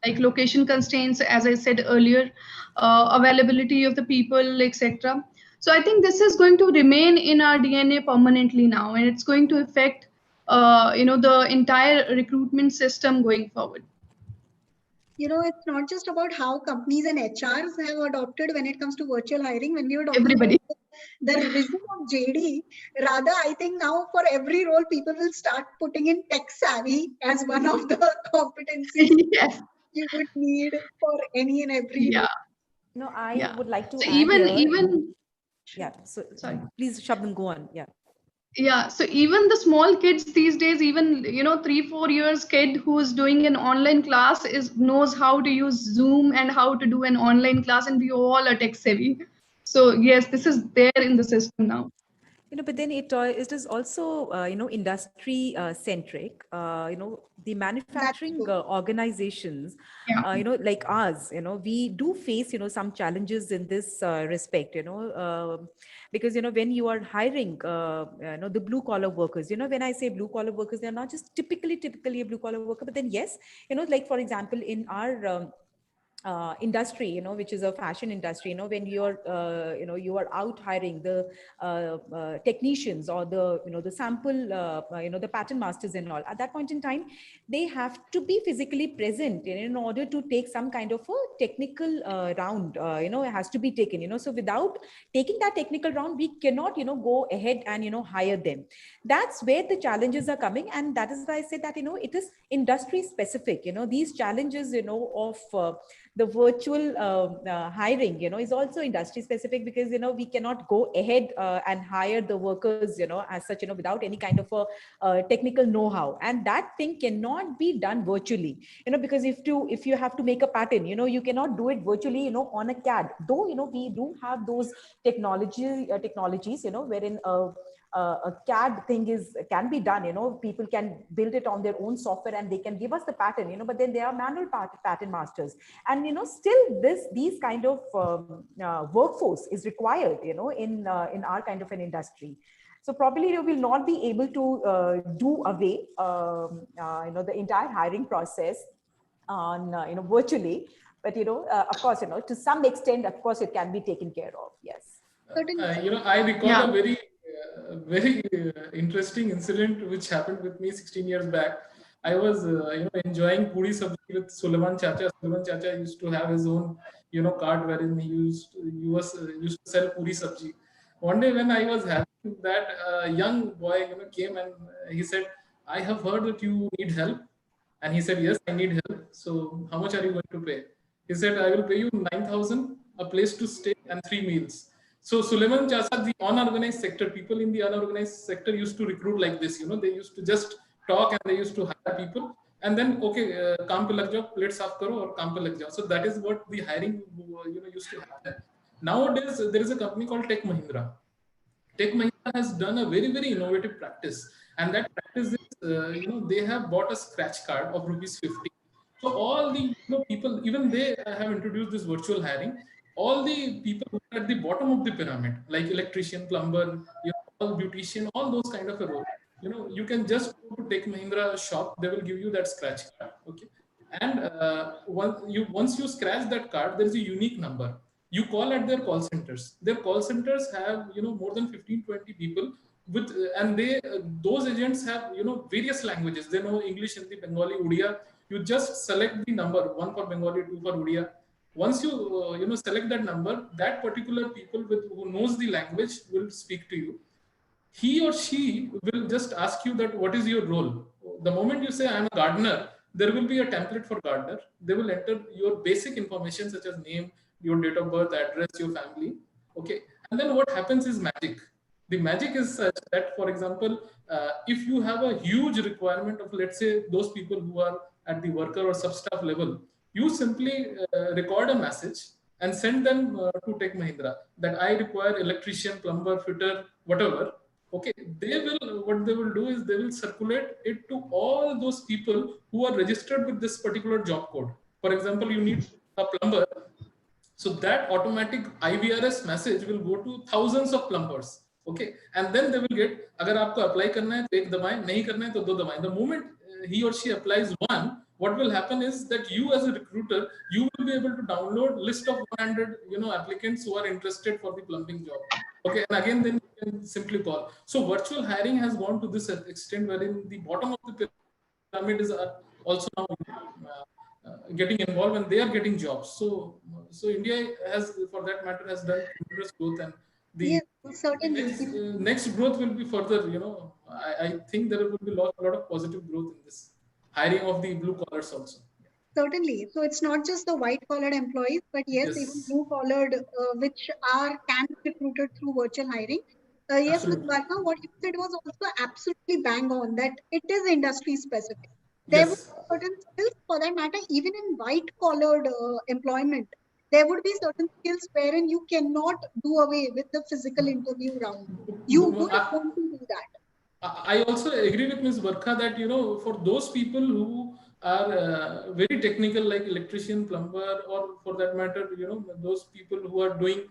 like location constraints, as I said earlier, availability of the people, etc. So I think this is going to remain in our DNA permanently now, and it's going to affect the entire recruitment system going forward. It's not just about how companies and HRs have adopted when it comes to virtual hiring. When we were talking Everybody. about the revision of JD, rather, I think now for every role, people will start putting in tech savvy as one of the competencies Yes. you would need for any and every Yeah. role. No, I Yeah. would like to So add even here. Yeah. So sorry. please, Shabnam, go on. Yeah. Yeah, so even the small kids these days, even 3-4 years kid who's doing an online class knows how to use Zoom and how to do an online class, and we all are tech savvy. So yes, this is there in the system now. But then it is also industry centric. The manufacturing true. organizations, Yeah. like ours, we do face some challenges in this respect. Because when you are hiring the blue collar workers, when I say blue collar workers, they're not just typically a blue collar worker, but then yes, like for example in our industry, which is a fashion industry, when you're you are out hiring the technicians or the sample the pattern masters and all. At that point in time, they have to be physically present in order to take some kind of a technical round. It has to be taken. So without taking that technical round, we cannot go ahead and hire them. That's where the challenges are coming, and that is why I said that it is industry specific. These challenges of the virtual hiring is also industry specific, because we cannot go ahead and hire the workers as such without any kind of a technical know-how, and that thing cannot be done virtually, because if you have to make a pattern, you cannot do it virtually on a CAD, though we do have those technologies wherein a CAD thing can be done. People can build it on their own software and they can give us the pattern. But then there are manual pattern masters, and still these kind of workforce is required. In our kind of an industry. So probably you will not be able to do away the entire hiring process on virtually, but of course to some extent, of course, it can be taken care of. Yes. I recall a very interesting incident which happened with me 16 years back. I was enjoying puri sabji with Sulaiman Chacha. Sulaiman Chacha used to have his own cart wherein he used to sell puri sabji. One day when I was having that, young boy came and he said, "I have heard that you need help." And he said, "Yes, I need help. So how much are you going to pay?" He said, "I will pay you 9,000, a place to stay, and 3 meals." So Sulaiman Chacha, the unorganized sector, people in the unorganized sector used to recruit like this. They used to just talk and they used to hire people. And then, okay, kaam pe lag jao, plate saaf karo aur kaam pe lag jao. So that is what the hiring used to happen. Nowadays, there is a company called Tech Mahindra. Tech Mahindra has done a very, very innovative practice. And that practice is, they have bought a scratch card of ₹50. So all the people, even they have introduced this virtual hiring. All the people who are at the bottom of the pyramid, like electrician, plumber, all beautician, all those kind of a role. You can just go to Tech Mahindra shop. They will give you that scratch card. Okay. And once you scratch that card, there is a unique number. You call at their call centers. Their call centers have, you know, more than 15, 20 people with, and they, those agents have, you know, various languages. They know English, Hindi, Bengali, Odia. You just select the number, 1 for Bengali, 2 for Odia. Once you, you know, select that number, that particular people with who knows the language will speak to you. He or she will just ask you that what is your role. The moment you say I'm a gardener, there will be a template for gardener. They will enter your basic information such as name, your date of birth, address, your family. Okay, and then what happens is magic. The magic is such that, for example, if you have a huge requirement of, let's say, those people who are at the worker or sub-staff level, you simply record a message and send them to Tech Mahindra that I require electrician, plumber, fitter, whatever. Okay, they will, what they will do is they will circulate it to all those people who are registered with this particular job code. For example, you need a plumber, so that automatic IVRS message will go to thousands of plumbers. Okay, and then they will get, अगर आपको apply करना है तो एक दबाएं, नहीं करना है तो दो दबाएं. The moment he or she applies one, what will happen is that you as a recruiter, you will be able to download list of 100, you know, applicants who are interested for the plumbing job. Okay, and again then you can simply call. So virtual hiring has gone to this extent wherein the bottom of the pyramid is also now getting involved and they are getting jobs. So India has, for that matter, has done tremendous growth, and the Yes, certainly. next growth will be further. You know, I think there will be a lot of positive growth in this hiring of the blue collars also. Certainly. So it's not just the white collared employees, but yes, Yes. even blue collared, which can be recruited through virtual hiring. Yes, Ms. Absolutely. Barka, what you said was also absolutely bang on, that it is industry specific. There would Yes. be certain skills, for that matter, even in white collared employment, there would be certain skills wherein you cannot do away with the physical interview round. You would want to do that. I also agree with Ms. Barkha that, you know, for those people who are very technical, like electrician, plumber, or for that matter, you know, those people who are doing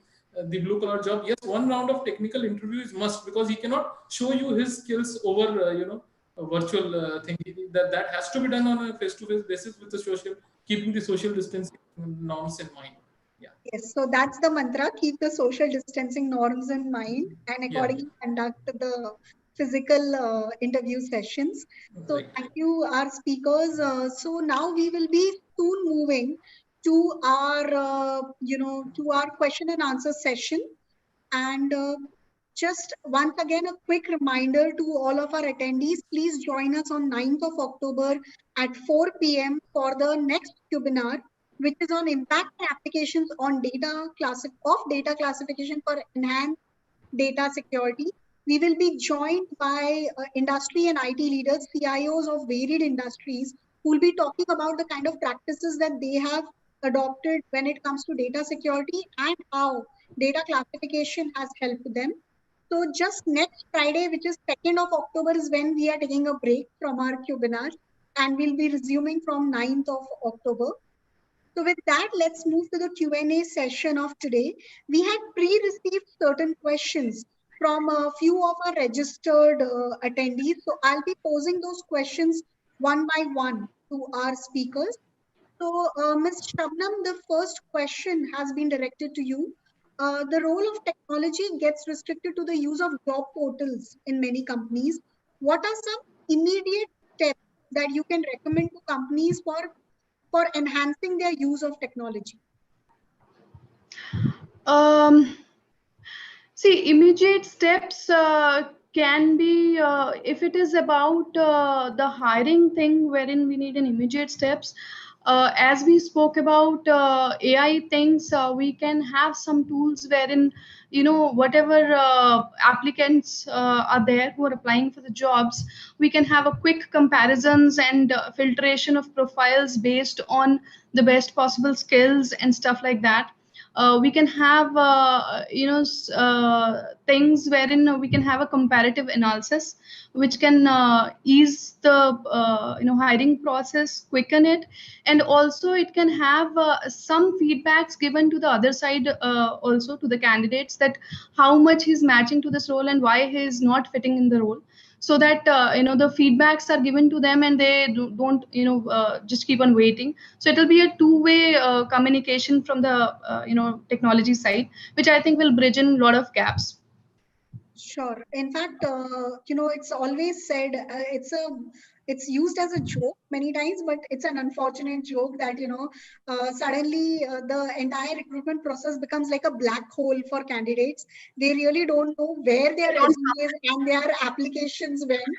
the blue collar job, yes, one round of technical interview is must, because he cannot show you his skills over, you know, a virtual thing. That has to be done on a face-to-face basis with the social, keeping the social distancing norms in mind. Yeah. Yes, so that's the mantra, keep the social distancing norms in mind and accordingly conduct the physical interview sessions. So Right. thank you, our speakers. So now we will be soon moving to our, to our question and answer session. And just once again, a quick reminder to all of our attendees, please join us on 9th of October at 4 p.m. for the next webinar, which is on impact applications on data classification for enhanced data security. We will be joined by industry and IT leaders, CIOs of varied industries, who will be talking about the kind of practices that they have adopted when it comes to data security and how data classification has helped them. So just next Friday, which is 2nd of October, is when we are taking a break from our webinar, and we'll be resuming from 9th of October. So with that, let's move to the Q&A session of today. We had pre-received certain questions from a few of our registered attendees. So I'll be posing those questions one by one to our speakers. So Ms. Shabnam, the first question has been directed to you. The role of technology gets restricted to the use of job portals in many companies. What are some immediate steps that you can recommend to companies for enhancing their use of technology? See, immediate steps can be, if it is about the hiring thing, wherein we need an immediate steps. As we spoke about AI things, we can have some tools wherein, you know, whatever applicants are there who are applying for the jobs, we can have a quick comparisons and filtration of profiles based on the best possible skills and stuff like that. We can have things wherein we can have a comparative analysis, which can ease the hiring process, quicken it, and also it can have some feedbacks given to the other side, also to the candidates, that how much he's matching to this role and why he is not fitting in the role. so that the feedbacks are given to them and they don't just keep on waiting. So it will be a two-way communication from the technology side, which I think will bridge in a lot of gaps. Sure. In fact, it's always said it's used as a joke many times, but it's an unfortunate joke that suddenly the entire recruitment process becomes like a black hole for candidates. They really don't know where their resumes and their applications went,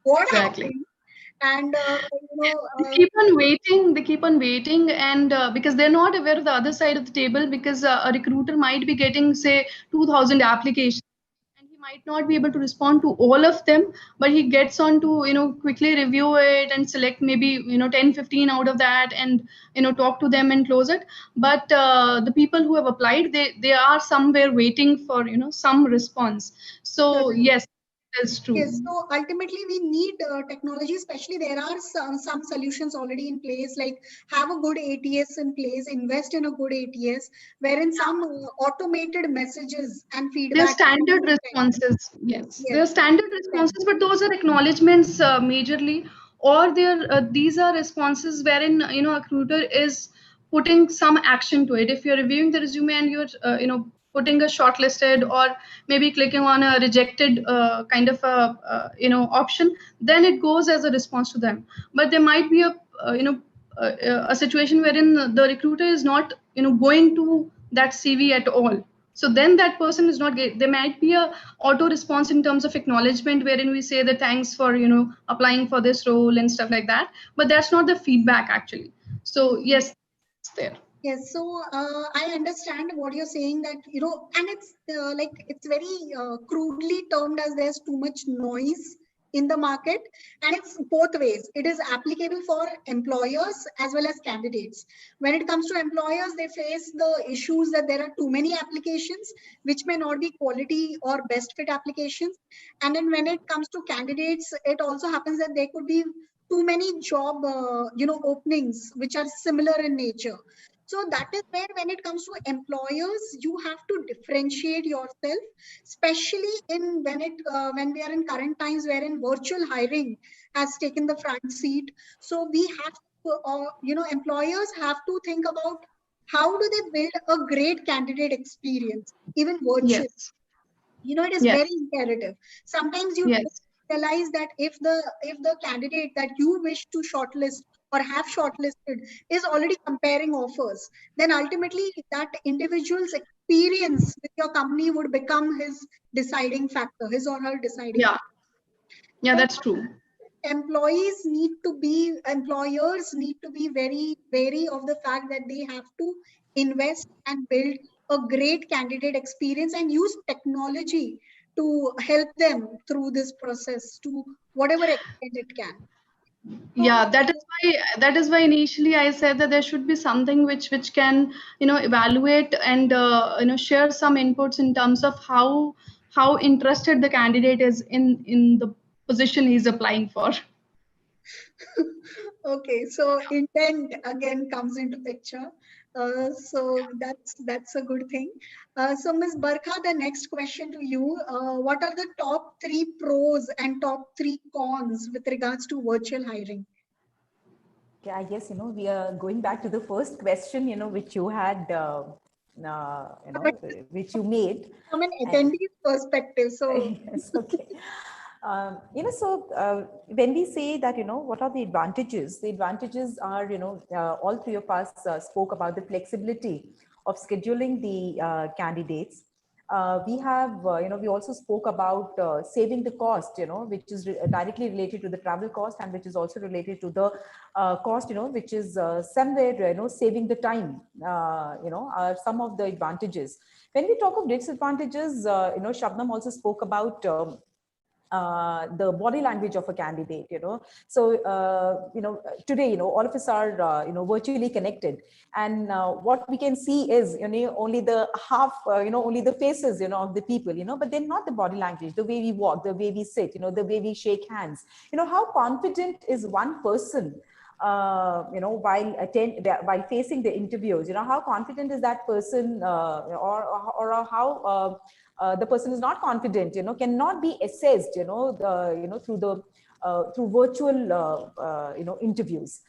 what Exactly. happened, and They keep on waiting, and because they're not aware of the other side of the table, because a recruiter might be getting, say, 2,000 applications, and he might not be able to respond to all of them, but he gets on to quickly review it and select maybe 10, 15 out of that, and talk to them and close it. But the people who have applied, they are somewhere waiting for some response. So yes, that's true. Yes, so ultimately we need technology, especially there are some solutions already in place, like have a good ATS in place, invest in a good ATS, wherein some automated messages and They're feedback. standard responses. Yes, they're Yes, standard responses, but those are acknowledgements majorly, or these are responses wherein a recruiter is putting some action to it. If you're reviewing the resume and you're putting a shortlisted or maybe clicking on a rejected kind of a option, then it goes as a response to them. But there might be a situation wherein the recruiter is not going to that CV at all. So then that person is not there might be a auto response in terms of acknowledgement wherein we say that thanks for applying for this role and stuff like that, but that's not the feedback actually. So yes, it's there. yes. So I understand what you're saying, that and it's it's very crudely termed as there's too much noise in the market, and it's both ways. It is applicable for employers as well as candidates. When it comes to employers, they face the issues that there are too many applications which may not be quality or best fit applications. And then when it comes to candidates, it also happens that there could be too many job openings which are similar in nature. So that is where, when it comes to employers, you have to differentiate yourself, especially in when we are in current times wherein virtual hiring has taken the front seat. So we have to, employers have to think about how do they build a great candidate experience, even virtual. Yes. It is Yes. very imperative. Sometimes you Yes. realize that if the candidate that you wish to shortlist or have shortlisted is already comparing offers, then ultimately that individual's experience with your company would become his deciding factor, his or her deciding Yeah. Yeah, factor. that's true. Employers need to be very wary of the fact that they have to invest and build a great candidate experience and use technology to help them through this process to whatever extent it can. Yeah, that is why initially I said that there should be something which can evaluate and share some inputs in terms of how interested the candidate is in the position he's applying for. Okay, so intent again comes into picture. So that's a good thing. So Ms. Barkha, the next question to you. What are the top 3 pros and top 3 cons with regards to virtual hiring? Yeah, I guess, we are going back to the first question, which you had, which you made. From an attendee's perspective, so Yes, okay. When we say that, what are the advantages? The advantages are, all three of us spoke about the flexibility of scheduling the candidates. We have, we also spoke about saving the cost, which is directly related to the travel cost, and which is also related to the cost, which is somewhere, saving the time, are some of the advantages. When we talk of disadvantages, Shabnam also spoke about the body language of a candidate, So, today, all of us are, virtually connected. And what we can see is, only the half, only the faces, of the people, but then not the body language, the way we walk, the way we sit, the way we shake hands. How confident is one person while facing the interviews, how confident is that person, or how the person is not confident, cannot be assessed, through virtual, interviews.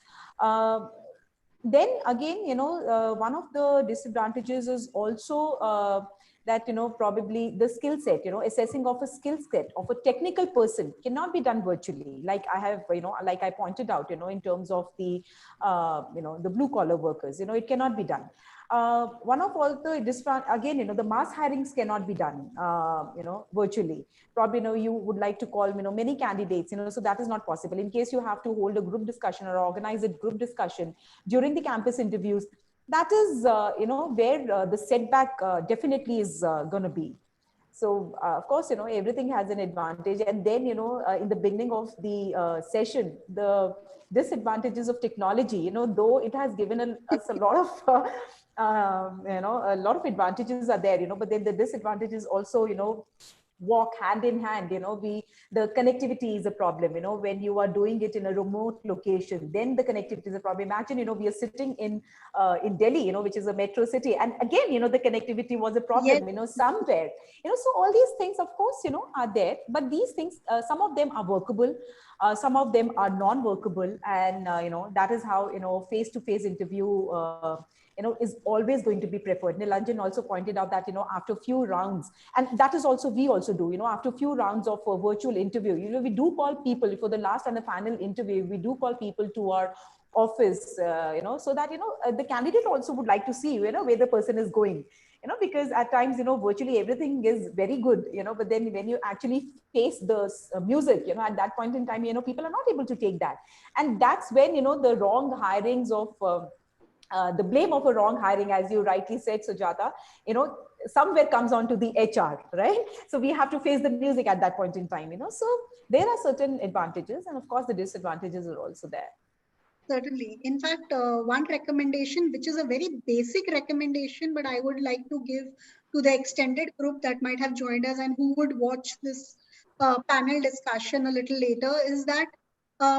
Then again, one of the disadvantages is also that, probably the skill set, assessing of a skill set of a technical person cannot be done virtually. Like I have, like I pointed out, in terms of the, the blue collar workers, it cannot be done. One of all the again, the mass hirings cannot be done, virtually. Probably, you would like to call, many candidates, so that is not possible. In case you have to hold a group discussion or organize a group discussion during the campus interviews, that is, where the setback definitely is going to be. So, of course, everything has an advantage. And then, in the beginning of the session, the disadvantages of technology, though it has given us a lot of, a lot of advantages are there, but then the disadvantages also, walk hand in hand. The connectivity is a problem. When you are doing it in a remote location, then the connectivity is a problem. Imagine, we are sitting in Delhi, which is a metro city, and again, the connectivity was a problem. Yes. Somewhere, so all these things, of course, are there, but these things, some of them are workable, some of them are non-workable, and that is how face-to-face interview is always going to be preferred. Nilanjan also pointed out that, after a few rounds, and that is also, we also do, after a few rounds of a virtual interview, we do call people for the last and the final interview, we do call people to our office, so that, the candidate also would like to see, where the person is going, because at times, virtually everything is very good, but then when you actually face the music, at that point in time, people are not able to take that. And that's when, the wrong hirings of, the blame of a wrong hiring, as you rightly said, Sujata, somewhere comes on to the HR, right? So we have to face the music at that point in time, so there are certain advantages, and of course the disadvantages are also there. Certainly. In fact, one recommendation, which is a very basic recommendation, but I would like to give to the extended group that might have joined us and who would watch this panel discussion a little later, is that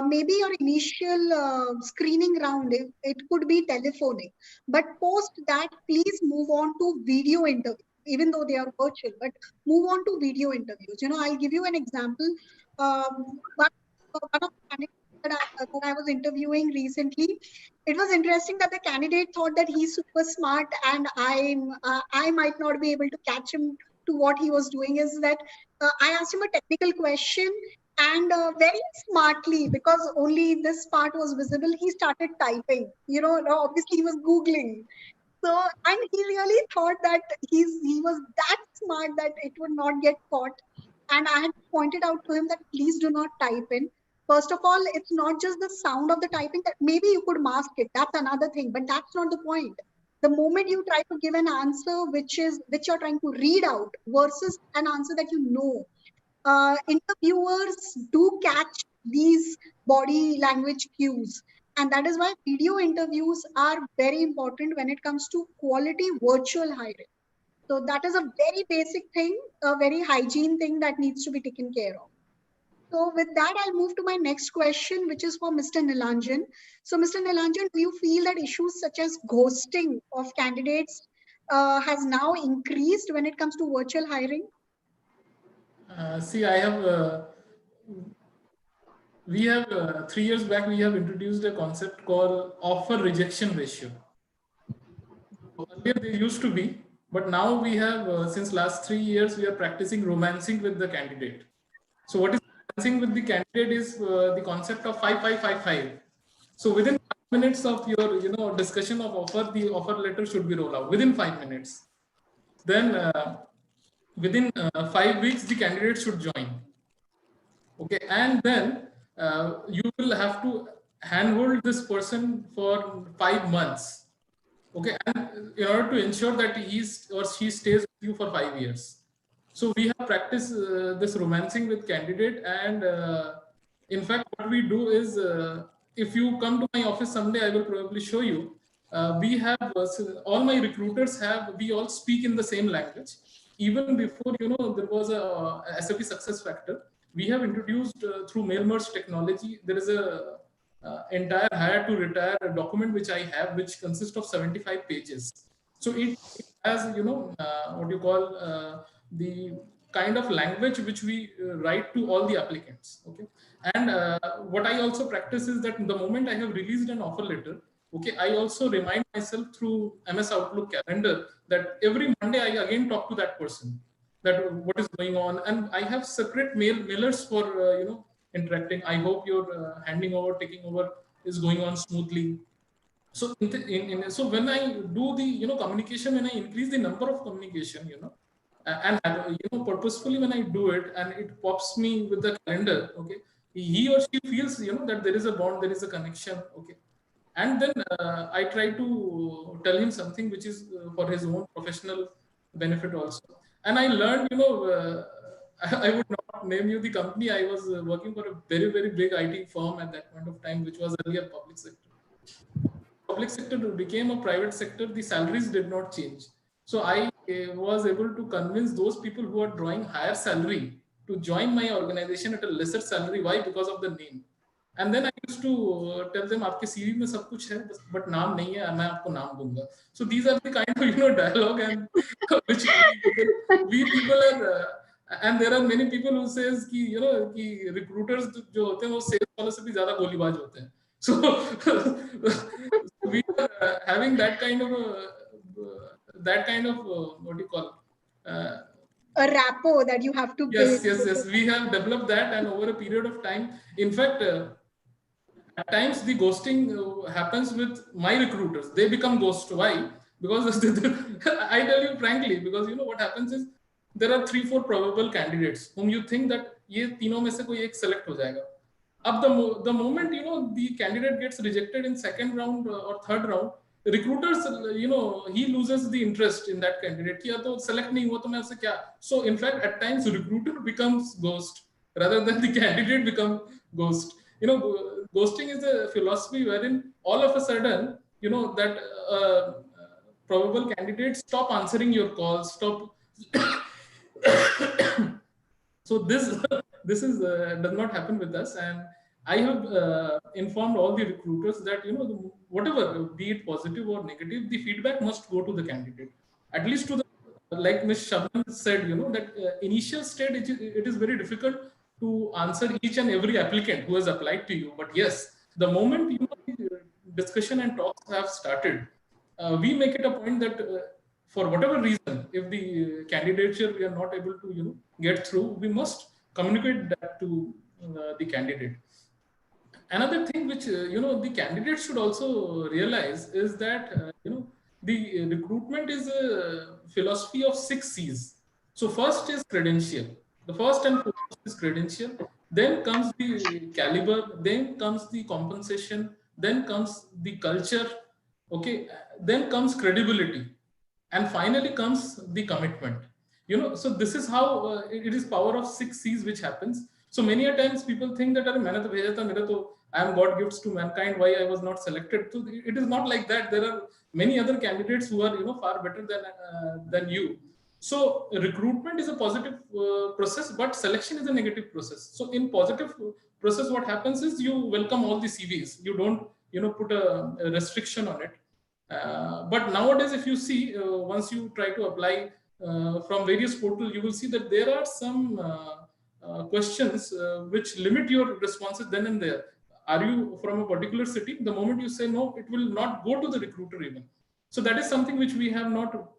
maybe your initial screening round, it could be telephonic, but post that, please move on to video interview, even though they are virtual, but move on to video interviews. I'll give you an example. One of the candidates that I was interviewing recently, it was interesting that the candidate thought that he's super smart, and I might not be able to catch him to what he was doing. Is that I asked him a technical question, and very smartly, because only this part was visible, he started typing. Obviously he was Googling. So, and he really thought that he was that smart that it would not get caught. And I had pointed out to him that please do not type in. First of all, it's not just the sound of the typing, that maybe you could mask it. That's another thing, but that's not the point. The moment you try to give an answer which you're trying to read out versus an answer that interviewers do catch these body language cues. And that is why video interviews are very important when it comes to quality virtual hiring. So that is a very basic thing, a very hygiene thing that needs to be taken care of. So with that, I'll move to my next question, which is for Mr. Nilanjan. So Mr. Nilanjan, do you feel that issues such as ghosting of candidates has now increased when it comes to virtual hiring? See, I have, we have 3 years back, we have introduced a concept called offer rejection ratio. Earlier they used to be, but now we have, since last 3 years, we are practicing romancing with the candidate. So what is romancing with the candidate is the concept of 5555. So within 5 minutes of your, discussion of offer, the offer letter should be rolled out within 5 minutes. Then within 5 weeks, the candidate should join. Okay, and then you will have to handhold this person for 5 months. Okay, and in order to ensure that he or she stays with you for 5 years. So we have practiced this romancing with candidate, and in fact, what we do is, if you come to my office someday, I will probably show you. We have all my recruiters we all speak in the same language. Even before there was a SAP SuccessFactors, we have introduced through mail merge technology. There is a entire hire to retire document which I have, which consists of 75 pages. So it has, you know, what you call the kind of language which we write to all the applicants. Okay. And what I also practice is that the moment I have released an offer letter, okay, I also remind myself through MS Outlook calendar that every Monday I again talk to that person, that what is going on, and I have separate mailers for you know, interacting. I hope your handing over, taking over is going on smoothly. So so when I do the, you know, communication, when I increase the number of communication, you know, and you know, purposefully when I do it and it pops me with the calendar, okay, he or she feels, you know, that there is a bond, there is a connection, okay. And then I try to tell him something which is for his own professional benefit also. And I learned, you know, I would not name you the company. I was working for a very, very big IT firm at that point of time, which was earlier public sector. Public sector became a private sector, the salaries did not change. So I was able to convince those people who are drawing higher salary to join my organization at a lesser salary. Why? Because of the name. And then I used to tell them, आपके CV में सब कुछ है, but नाम नहीं है, मैं आपको नाम दूंगा. So these are the kind of, you know, dialogue and which we people are, and there are many people who says कि, you know, कि recruiters जो होते हैं वो sales वालों से भी ज़्यादा गोलीबाज होते हैं. So we are having that kind of what do you call a rapport that you have to build. Yes. We have developed that, and over a period of time, in fact, at times the ghosting happens with my recruiters. They become ghost. Why? Because I tell you frankly, because you know what happens is there are 3-4 probable candidates whom you think that ये तीनों में से कोई एक select हो जाएगा. Up the moment, you know, the candidate gets rejected in second round or third round, recruiters, you know, he loses the interest in that candidate. किया तो select नहीं हुआ तो मैं उससे क्या? So in fact, at times recruiter becomes ghost rather than the candidate become ghost. You know, ghosting is a philosophy wherein all of a sudden, you know, that probable candidates stop answering your calls, stop. So this is does not happen with us, and I have informed all the recruiters that, you know, whatever, be it positive or negative, the feedback must go to the candidate. At least to the, like Ms. Shabnam said, you know, that initial stage it is very difficult to answer each and every applicant who has applied to you. But yes, the moment, you know, discussion and talks have started, we make it a point that for whatever reason, if the candidature we are not able to, you know, get through, we must communicate that to the candidate. Another thing which, you know, the candidate should also realize is that, you know, the recruitment is a philosophy of 6 C's. So first is credential. The first and foremost is credential. Then comes the caliber. Then comes the compensation. Then comes the culture. Okay. Then comes credibility. And finally comes the commitment. You know, so this is how it is power of 6 C's which happens. So many a times people think that I am God gifts to mankind, why I was not selected. So it is not like that. There are many other candidates who are, you know, far better than you. So recruitment is a positive process, but selection is a negative process. So in positive process, what happens is you welcome all the CVs. You don't, you know, put a restriction on it. But nowadays, if you see, once you try to apply from various portals, you will see that there are some questions which limit your responses then and there. Are you from a particular city? The moment you say no, it will not go to the recruiter even. So that is something which we have not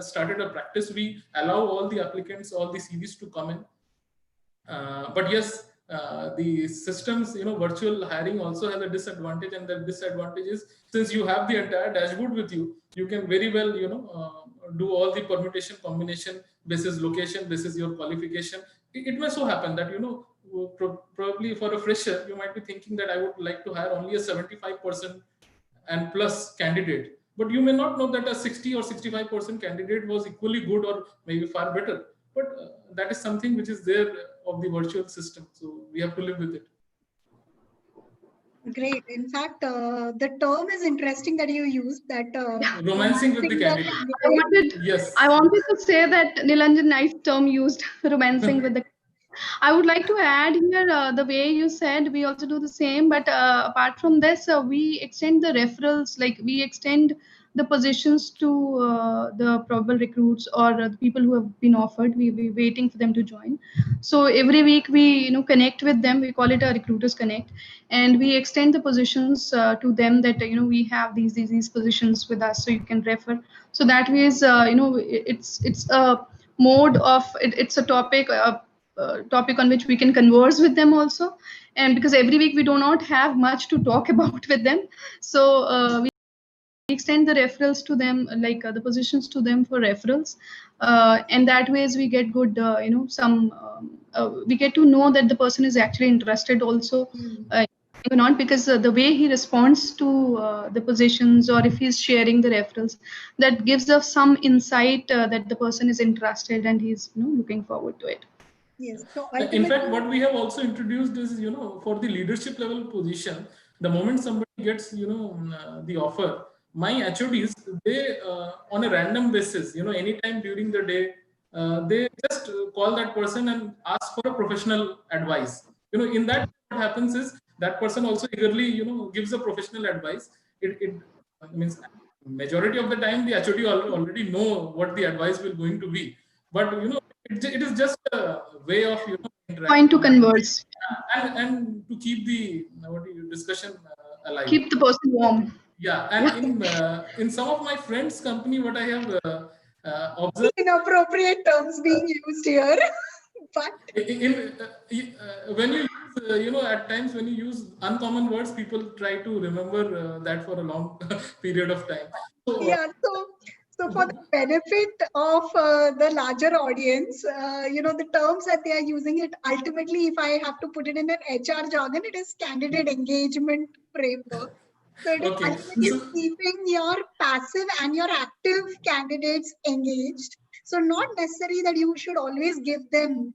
started a practice. We allow all the applicants, all the CVs to come in. But yes, the systems, you know, virtual hiring also has a disadvantage, and the disadvantage is, since you have the entire dashboard with you, you can very well, you know, do all the permutation combination basis location, basis your qualification. It may so happen that, you know, probably for a fresher, you might be thinking that I would like to hire only a 75% and plus candidate, but you may not know that a 60 or 65% candidate was equally good or maybe far better. But that is something which is there of the virtual system. So we have to live with it. Great. In fact, the term is interesting that you used, that romancing with the candidate. I wanted to say that Nilanjan, nice term used, romancing with the. I would like to add here the way you said we also do the same, but apart from this, we extend the referrals, like we extend the positions to the probable recruits or the people who have been offered. We waiting for them to join. So every week we connect with them. We call it a recruiters connect, and we extend the positions to them that we have these positions with us, so you can refer. So that way is it's a mode of it's a topic. Topic on which we can converse with them also, and because every week we do not have much to talk about with them, so we extend the referrals to them, like the positions to them for referrals, and that ways we get good some we get to know that the person is actually interested also, or not, because the way he responds to the positions, or if he's sharing the referrals, that gives us some insight that the person is interested and he's looking forward to it. Yes. So In ultimately, fact, what we have also introduced is, for the leadership level position, the moment somebody gets, the offer, my HODs, they, on a random basis, anytime during the day, they just call that person and ask for a professional advice. In that, what happens is that person also eagerly, gives a professional advice. It means majority of the time the HOD already know what the advice will going to be, but it is just a way of Point to interacting converse, and to keep the discussion alive. keep the person warm. Yeah, Yeah. and in some of my friends' company, what I have observed inappropriate terms being used here, but when you use, at times when you use uncommon words, people try to remember that for a long period of time. So yeah. So for the benefit of the larger audience, the terms that they are using, it ultimately, if I have to put it in an HR jargon, it is candidate engagement framework. So it is okay, ultimately so keeping your passive and your active candidates engaged. So not necessary that you should always give them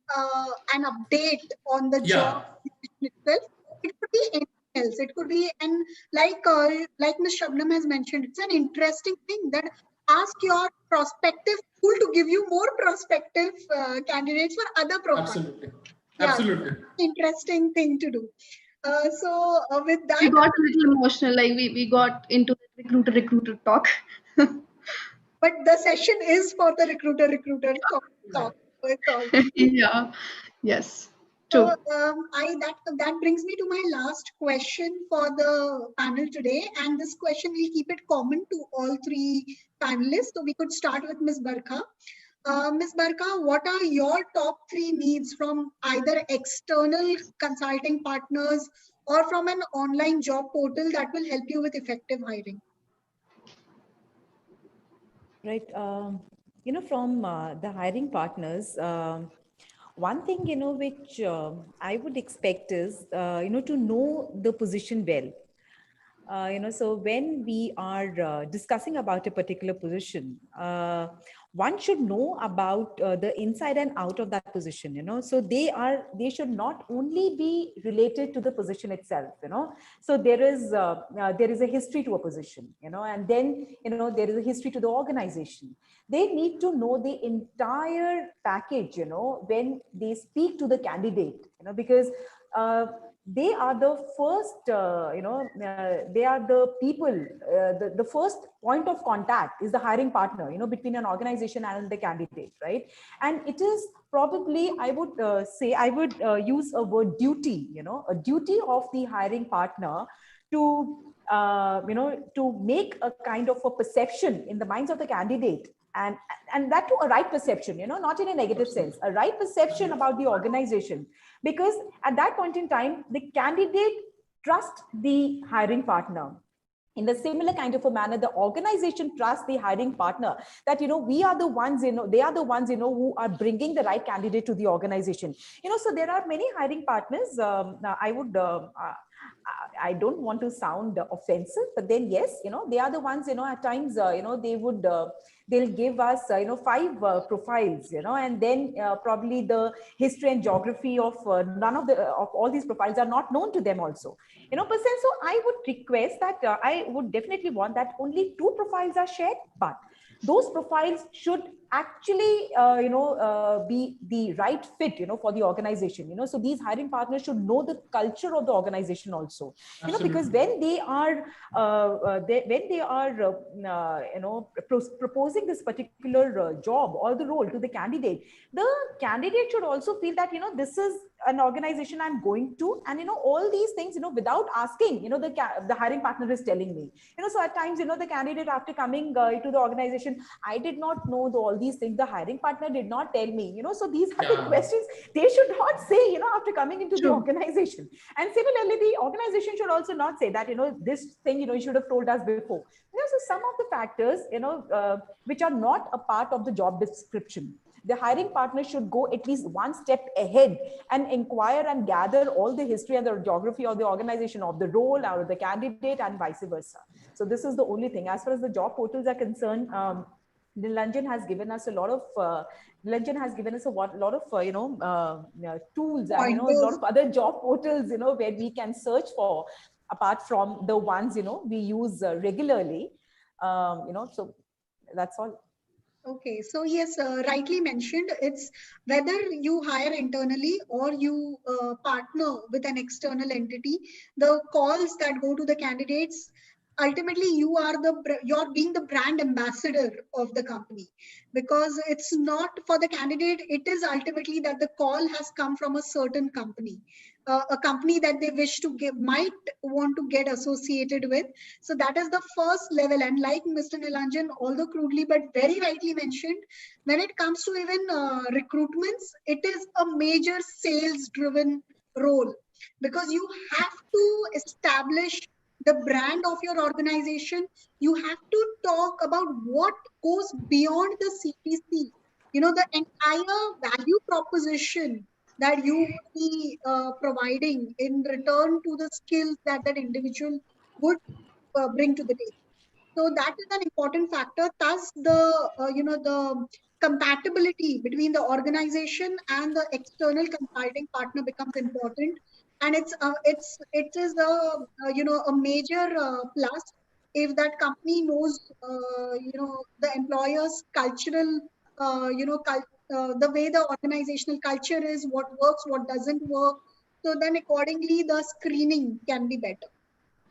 an update on the job yeah, itself. It could be anything else. It could be, and like Ms. Shabnam has mentioned, it's an interesting thing that ask your prospective pool to give you more prospective candidates for other profiles. absolutely, Yeah, absolutely. interesting thing to do. With We that, got a little emotional, like we got into the recruiter talk. but the session is for the recruiter talk. So it's all good. Yeah. Yes. So True. that brings me to my last question for the panel today, and this question we'll keep it common to all three panelists. So we could start with Ms. Barkha. Ms. Barkha, what are your top three needs from either external consulting partners or from an online job portal that will help you with effective hiring? Right. From the hiring partners, one thing, which I would expect is, to know the position well. So when we are discussing about a particular position, one should know about the inside and out of that position, so they should not only be related to the position itself, so there is a history to a position, and then, there is a history to the organization. They need to know the entire package, when they speak to the candidate, because they are the first, they are the people, the first point of contact is the hiring partner, between an organization and the candidate, right? And it is probably, I would say, I would use a word duty, a duty of the hiring partner to, to make a kind of a perception in the minds of the candidate, and that to a right perception, not in a negative sense, a right perception about the organization, because at that point in time, the candidate trusts the hiring partner. In the similar kind of a manner, the organization trusts the hiring partner that, we are the ones, they are the ones, who are bringing the right candidate to the organization. So there are many hiring partners. I would, I don't want to sound offensive, but then yes, they are the ones, at times, they would, they'll give us, 5 profiles, and then probably the history and geography of none of the, of all these profiles are not known to them also. But then, so I would request that I would definitely want that only 2 profiles are shared, but those profiles should actually, be the right fit, for the organization. So these hiring partners should know the culture of the organization also. Because when they are, proposing this particular job or the role to the candidate should also feel that, this is an organization I'm going to, and all these things, without asking, the hiring partner is telling me. So at times, the candidate, after coming to the organization, I did not know all these things, the hiring partner did not tell me. So these are the questions they should not say, after coming into the organization. And similarly, the organization should also not say that, this thing, you should have told us before. So some of the factors, which are not a part of the job description, the hiring partner should go at least one step ahead and inquire and gather all the history and the geography of the organization, of the role or the candidate, and vice versa. So this is the only thing. As far as the job portals are concerned, Nilanjan has given us a lot of tools and a lot of other job portals, where we can search for, apart from the ones we use regularly. So that's all. Okay, so yes, rightly mentioned, it's whether you hire internally or you partner with an external entity, the calls that go to the candidates, ultimately you're being the brand ambassador of the company, because it's not for the candidate, it is ultimately that the call has come from a certain company, a company that they wish to might want to get associated with. So that is the first level. And like Mr. Nilanjan, although crudely but very rightly mentioned, when it comes to even recruitments, it is a major sales driven role, because you have to establish the brand of your organization. You have to talk about what goes beyond the CPC, the entire value proposition that you would be providing in return to the skills that that individual would bring to the table. So that is an important factor. Thus, the compatibility between the organization and the external consulting partner becomes important, and it is a major plus if that company knows the employer's cultural the way the organizational culture is, what works, what doesn't work. So then accordingly, the screening can be better.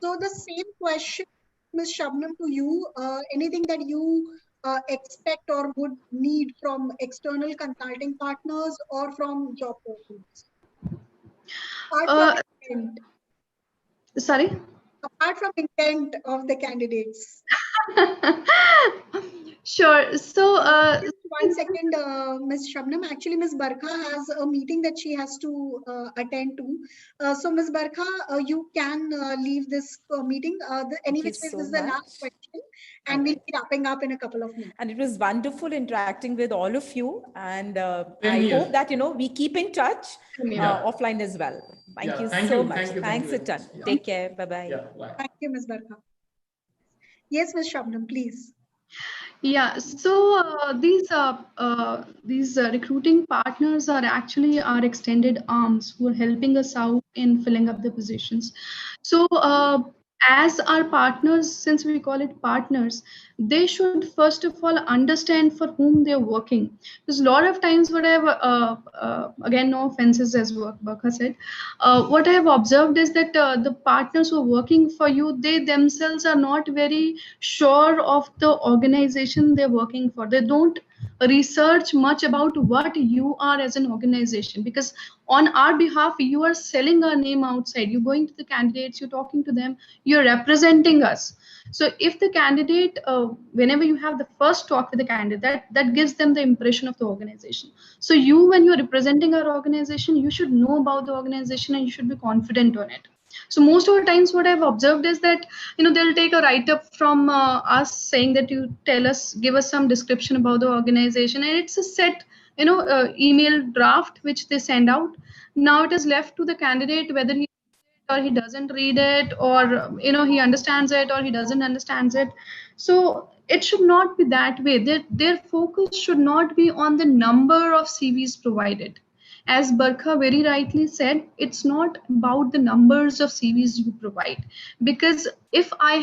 So the same question, Ms. Shabnam, to you, anything that you expect or would need from external consulting partners or from job portals? Apart from intent. Sorry? Apart from intent of the candidates. Sure. So, just 1 second, Ms. Shabnam. Actually, Ms. Barkha has a meeting that she has to attend to. So, Ms. Barkha, you can leave this meeting. Anyway, this is the last question, and we'll be wrapping up in a couple of minutes. And it was wonderful interacting with all of you. And I hope that, we keep in touch offline as well. Thank you so much. Thanks a ton. Take care. Bye-bye. Yeah, bye. Thank you, Ms. Barkha. Yes, Ms. Shabnam, please. Yeah, so these recruiting partners are actually our extended arms who are helping us out in filling up the positions. So as our partners, since we call it partners, they should first of all understand for whom they're working. Because a lot of times what I've, again, no offenses as Barkha said, what I have observed is that the partners who are working for you, they themselves are not very sure of the organization they're working for. They don't research much about what you are as an organization, because on our behalf, you are selling our name outside. You're going to the candidates, you're talking to them, you're representing us. So if the candidate, whenever you have the first talk with the candidate, that gives them the impression of the organization. So you, when you're representing our organization, you should know about the organization and you should be confident on it. So most of the times what I've observed is that, they'll take a write-up from us saying that you give us some description about the organization, and it's a set, email draft which they send out. Now it is left to the candidate whether he or he doesn't read it, or he understands it or he doesn't understand it. So it should not be that way. Their focus should not be on the number of CVs provided. As Barkha very rightly said, it's not about the numbers of CVs you provide. Because if I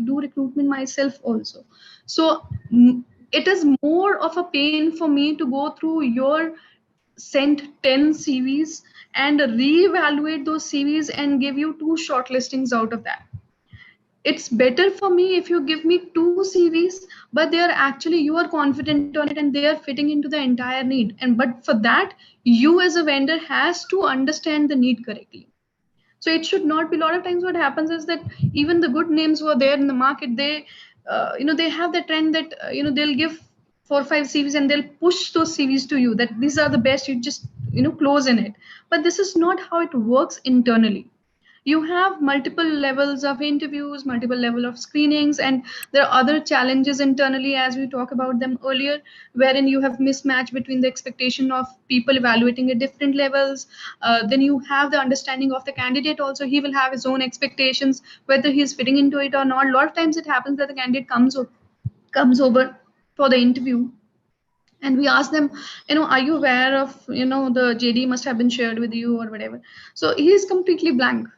do recruitment myself also. So it is more of a pain for me to go through your sent 10 CVs and reevaluate those CVs and give you 2 shortlistings out of that. It's better for me if you give me 2 CVs, but they are actually, you are confident on it and they are fitting into the entire need. And but for that, you as a vendor has to understand the need correctly. So it should not be, a lot of times what happens is that even the good names who are there in the market, they they have the trend that they'll give 4 or 5 CVs and they'll push those CVs to you, that these are the best, you just close in it. But this is not how it works internally. You have multiple levels of interviews, multiple level of screenings, and there are other challenges internally, as we talked about them earlier, wherein you have mismatch between the expectation of people evaluating at different levels. Then you have the understanding of the candidate also. He will have his own expectations, whether he's fitting into it or not. A lot of times it happens that the candidate comes over for the interview, and we ask them, are you aware of, the JD must have been shared with you or whatever. So he is completely blank.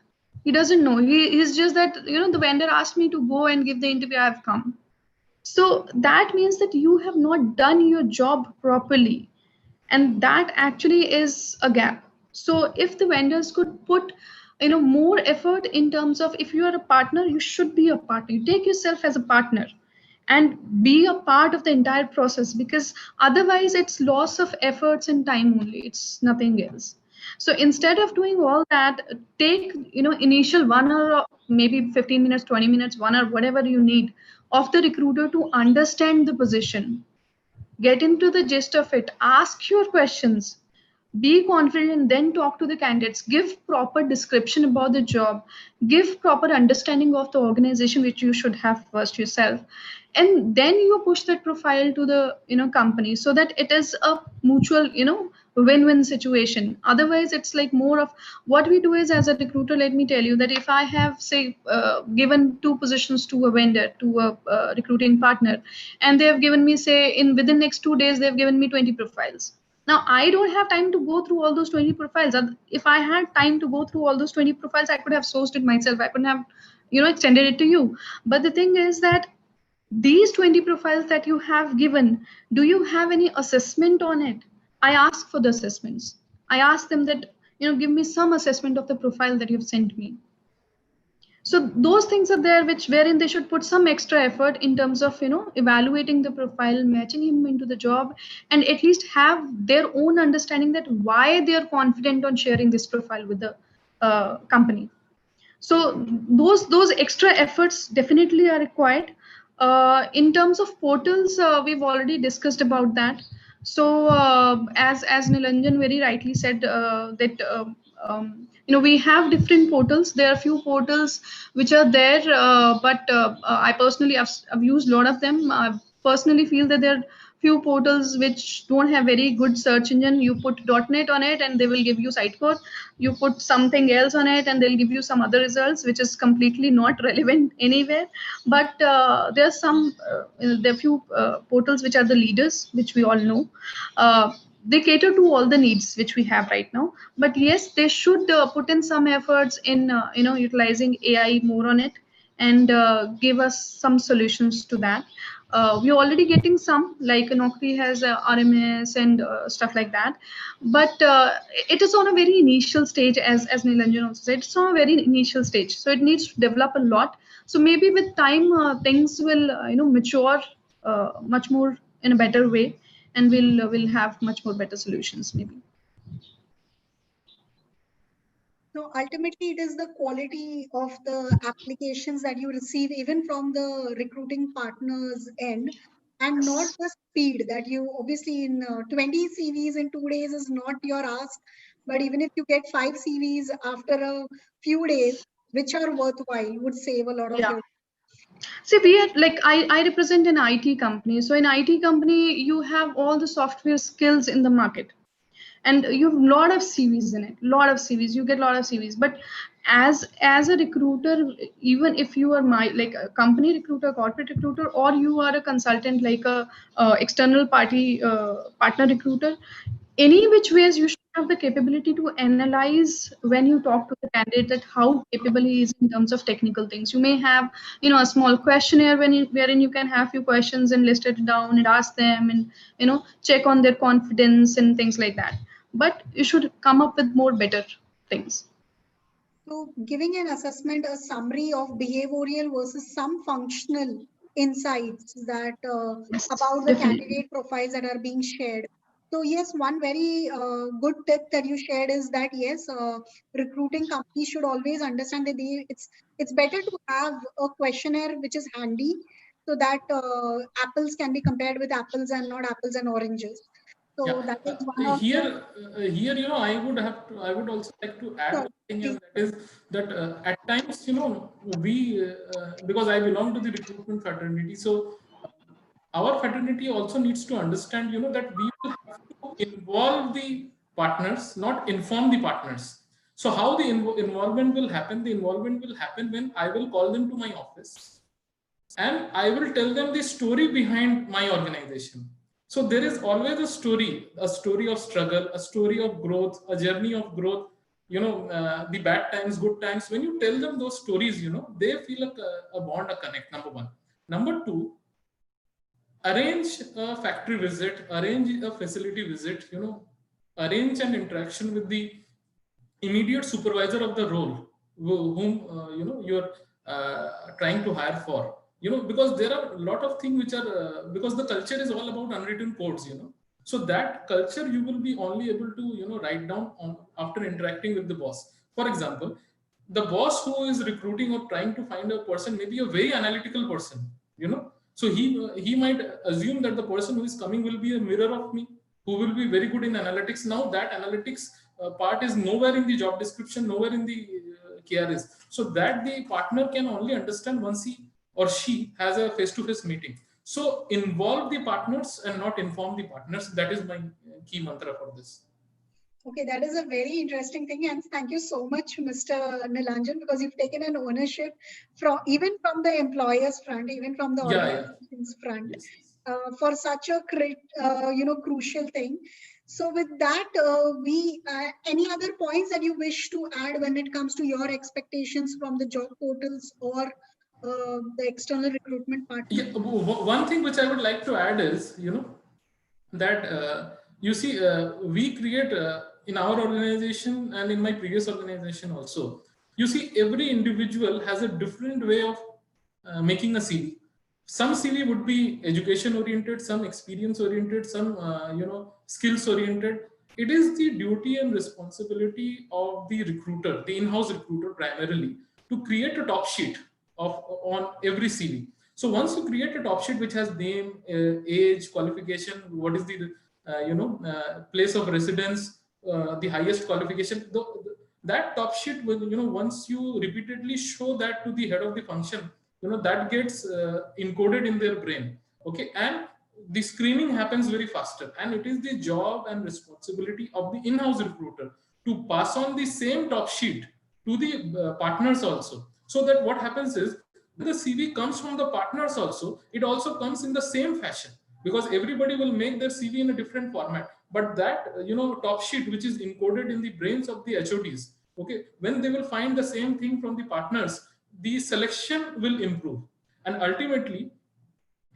He doesn't know. He's just that, the vendor asked me to go and give the interview, I've come. So that means that you have not done your job properly. And that actually is a gap. So if the vendors could put, more effort in terms of, if you are a partner, you should be a partner. You take yourself as a partner and be a part of the entire process, because otherwise it's loss of efforts and time only. It's nothing else. So instead of doing all that, take initial 1 hour or maybe 15 minutes, 20 minutes, 1 hour, whatever you need, of the recruiter to understand the position, get into the gist of it, ask your questions, be confident, then talk to the candidates, give proper description about the job, give proper understanding of the organization, which you should have first yourself, and then you push that profile to the company, so that it is a mutual win-win situation. Otherwise it's like more of, what we do is, as a recruiter, let me tell you that if I have, say, given 2 positions to a vendor, to a recruiting partner, and they have given me, say, within next 2 days they've given me 20 profiles. Now, I don't have time to go through all those 20 profiles. If I had time to go through all those 20 profiles, I could have sourced it myself. I couldn't have, extended it to you. But the thing is that these 20 profiles that you have given, do you have any assessment on it? I ask for the assessments. I ask them that, give me some assessment of the profile that you've sent me. So those things are there, wherein they should put some extra effort in terms of evaluating the profile, matching him into the job, and at least have their own understanding that why they are confident on sharing this profile with the company. So those extra efforts definitely are required. In terms of portals, we've already discussed about that. So as Nilanjan very rightly said, that we have different portals. There are few portals which are there, but I personally I've used a lot of them. I personally feel that there are few portals which don't have very good search engine. You put .NET on it and they will give you site code. You put something else on it and they'll give you some other results, which is completely not relevant anywhere. But there are some, there are few portals which are the leaders, which we all know. They cater to all the needs which we have right now. But yes, they should put in some efforts in utilizing AI more on it, and give us some solutions to that. We're already getting some, like Naukri has RMS and stuff like that, but it is on a very initial stage, as Nilanjan also said. It's on a very initial stage, so it needs to develop a lot. So maybe with time things will mature much more in a better way, and we'll have much more better solutions maybe. So ultimately, it is the quality of the applications that you receive, even from the recruiting partners end, and not the speed that you, obviously, in 20 CVs in 2 days is not your ask. But even if you get 5 CVs after a few days, which are worthwhile, would save a lot of your. See, we are like, I represent an IT company. So in IT company, you have all the software skills in the market, and you have a lot of CVs in it, you get a lot of CVs. But as a recruiter, even if you are like a company recruiter, corporate recruiter, or you are a consultant, like a external party partner recruiter, any which ways you should have the capability to analyze when you talk to the candidate that how capable he is in terms of technical things. You may have, a small questionnaire wherein you can have few questions and list it down and ask them and, check on their confidence and things like that. But you should come up with more better things. So giving an assessment, a summary of behavioral versus some functional insights that Yes, about the definitely. candidate profiles that are being shared. So yes, one very good tip that you shared is that yes, recruiting companies should always understand that it's better to have a questionnaire which is handy so that apples can be compared with apples and not apples and oranges. Yeah, So that is one of the. here, I would also like to add Sure, one thing, please. and that is that at times, because I belong to the recruitment fraternity, so our fraternity also needs to understand, that we will have to involve the partners, not inform the partners. So how the involvement will happen? The involvement will happen when I will call them to my office and I will tell them the story behind my organization. So there is always a story of struggle, a story of growth, a journey of growth. The bad times, good times. When you tell them those stories, they feel a bond, a connect. Number one. Number two, arrange a factory visit, arrange a facility visit. Arrange an interaction with the immediate supervisor of the role whom you're trying to hire for, because there are a lot of things which are because the culture is all about unwritten codes, so that culture you will be only able to write down on after interacting with the boss. For example, the boss who is recruiting or trying to find a person may be a very analytical person, so he might assume that the person who is coming will be a mirror of me, who will be very good in analytics. Now that analytics part is nowhere in the job description, nowhere in the KRS, so that the partner can only understand once he or she has a face-to-face meeting. So involve the partners and not inform the partners. That is my key mantra for this. Okay, that is a very interesting thing, and thank you so much, Mr. Nilanjan, because you've taken an ownership from from the employer's front, even from the Yeah. organization's front, Yes. for such a crucial thing. So, with that, any other points that you wish to add when it comes to your expectations from the job portals or the external recruitment partner? Yeah, one thing which I would like to add is, that we create in our organization and in my previous organization also, every individual has a different way of making a CV. Some CV would be education oriented, some experience oriented, some skills oriented. It is the duty and responsibility of the recruiter, the in-house recruiter primarily, to create a top sheet on every CV. So once you create a top sheet which has name, age, qualification, what is the place of residence, the highest qualification, that top sheet will, once you repeatedly show that to the head of the function, that gets encoded in their brain. Okay, and the screening happens very faster, and it is the job and responsibility of the in-house recruiter to pass on the same top sheet to the partners also, so that what happens is the CV comes from the partners also, it also comes in the same fashion, because everybody will make their CV in a different format. But that top sheet which is encoded in the brains of the HODs, okay, when they will find the same thing from the partners, the selection will improve. And ultimately,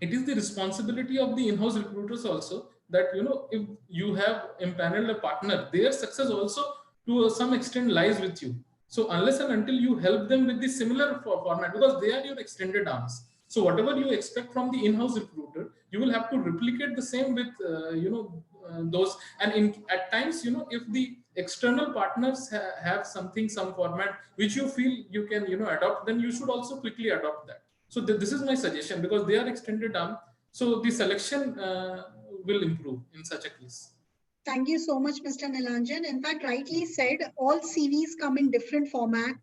it is the responsibility of the in-house recruiters also that if you have empaneled a partner, their success also to some extent lies with you. So unless and until you help them with the similar format, because they are your extended arms, so whatever you expect from the in-house recruiter, you will have to replicate the same with those. And at times, if the external partners have some format which you feel you can adopt, then you should also quickly adopt that. So this is my suggestion, because they are extended arm, so the selection will improve in such a case. Thank you so much, Mr. Nilanjan. In fact, rightly said, all CVs come in different formats.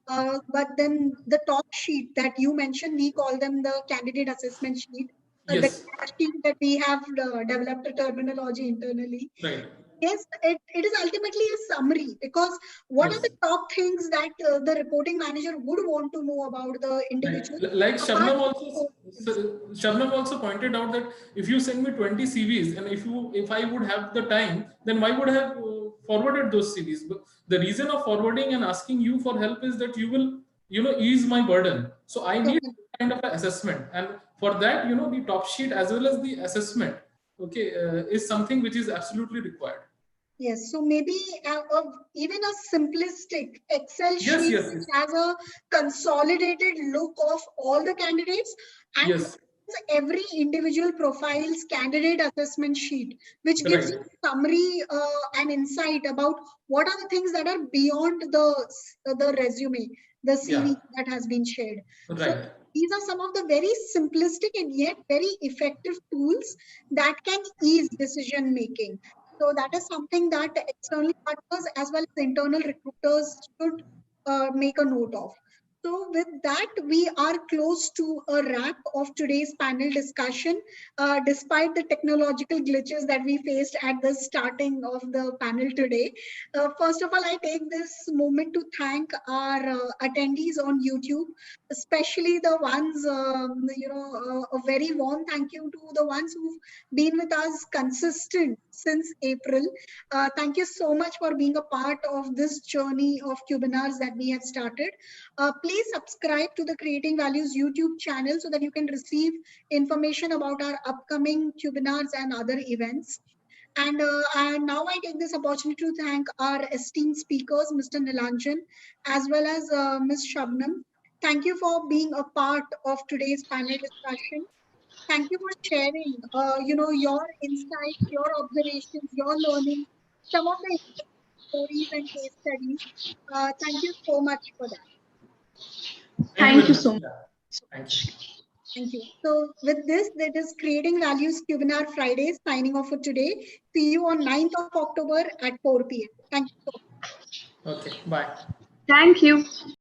But then the top sheet that you mentioned, we call them the candidate assessment sheet. The Yes. sheet that we have developed a terminology internally. Right. Yes, it is ultimately a summary, because what Yes. are the top things that the reporting manager would want to know about the individual? Like Shabnam also pointed out that if you send me 20 CVs and if I would have the time, then why would I have forwarded those CVs. But the reason of forwarding and asking you for help is that you will, ease my burden. So I need kind of an assessment, and for that, the top sheet as well as the assessment, okay, is something which is absolutely required. Yes, so maybe even a simplistic Excel sheet which has a consolidated look of all the candidates, and every individual profile's candidate assessment sheet, which gives you summary and insight about what are the things that are beyond the resume, the CV that has been shared. So these are some of the very simplistic and yet very effective tools that can ease decision making. So that is something that external partners as well as internal recruiters should make a note of. So with that, we are close to a wrap of today's panel discussion, despite the technological glitches that we faced at the starting of the panel today. First of all, I take this moment to thank our attendees on YouTube, especially the ones, a very warm thank you to the ones who've been with us consistent since April. Thank you so much for being a part of this journey of Cubinars that we have started. Please subscribe to the Creating Values YouTube channel so that you can receive information about our upcoming Cubinars and other events. And now I take this opportunity to thank our esteemed speakers, Mr. Nilanjan, as well as Ms. Shabnam. Thank you for being a part of today's panel discussion. Thank you for sharing, your insights, your observations, your learning, some of the stories and case studies. Thank you so much for that. Thank you so much. Thank you. So with this, that is Creating Values Cubinar Fridays signing off for today. See you on 9th of October at 4 p.m. Thank you so much. Okay, bye. Thank you.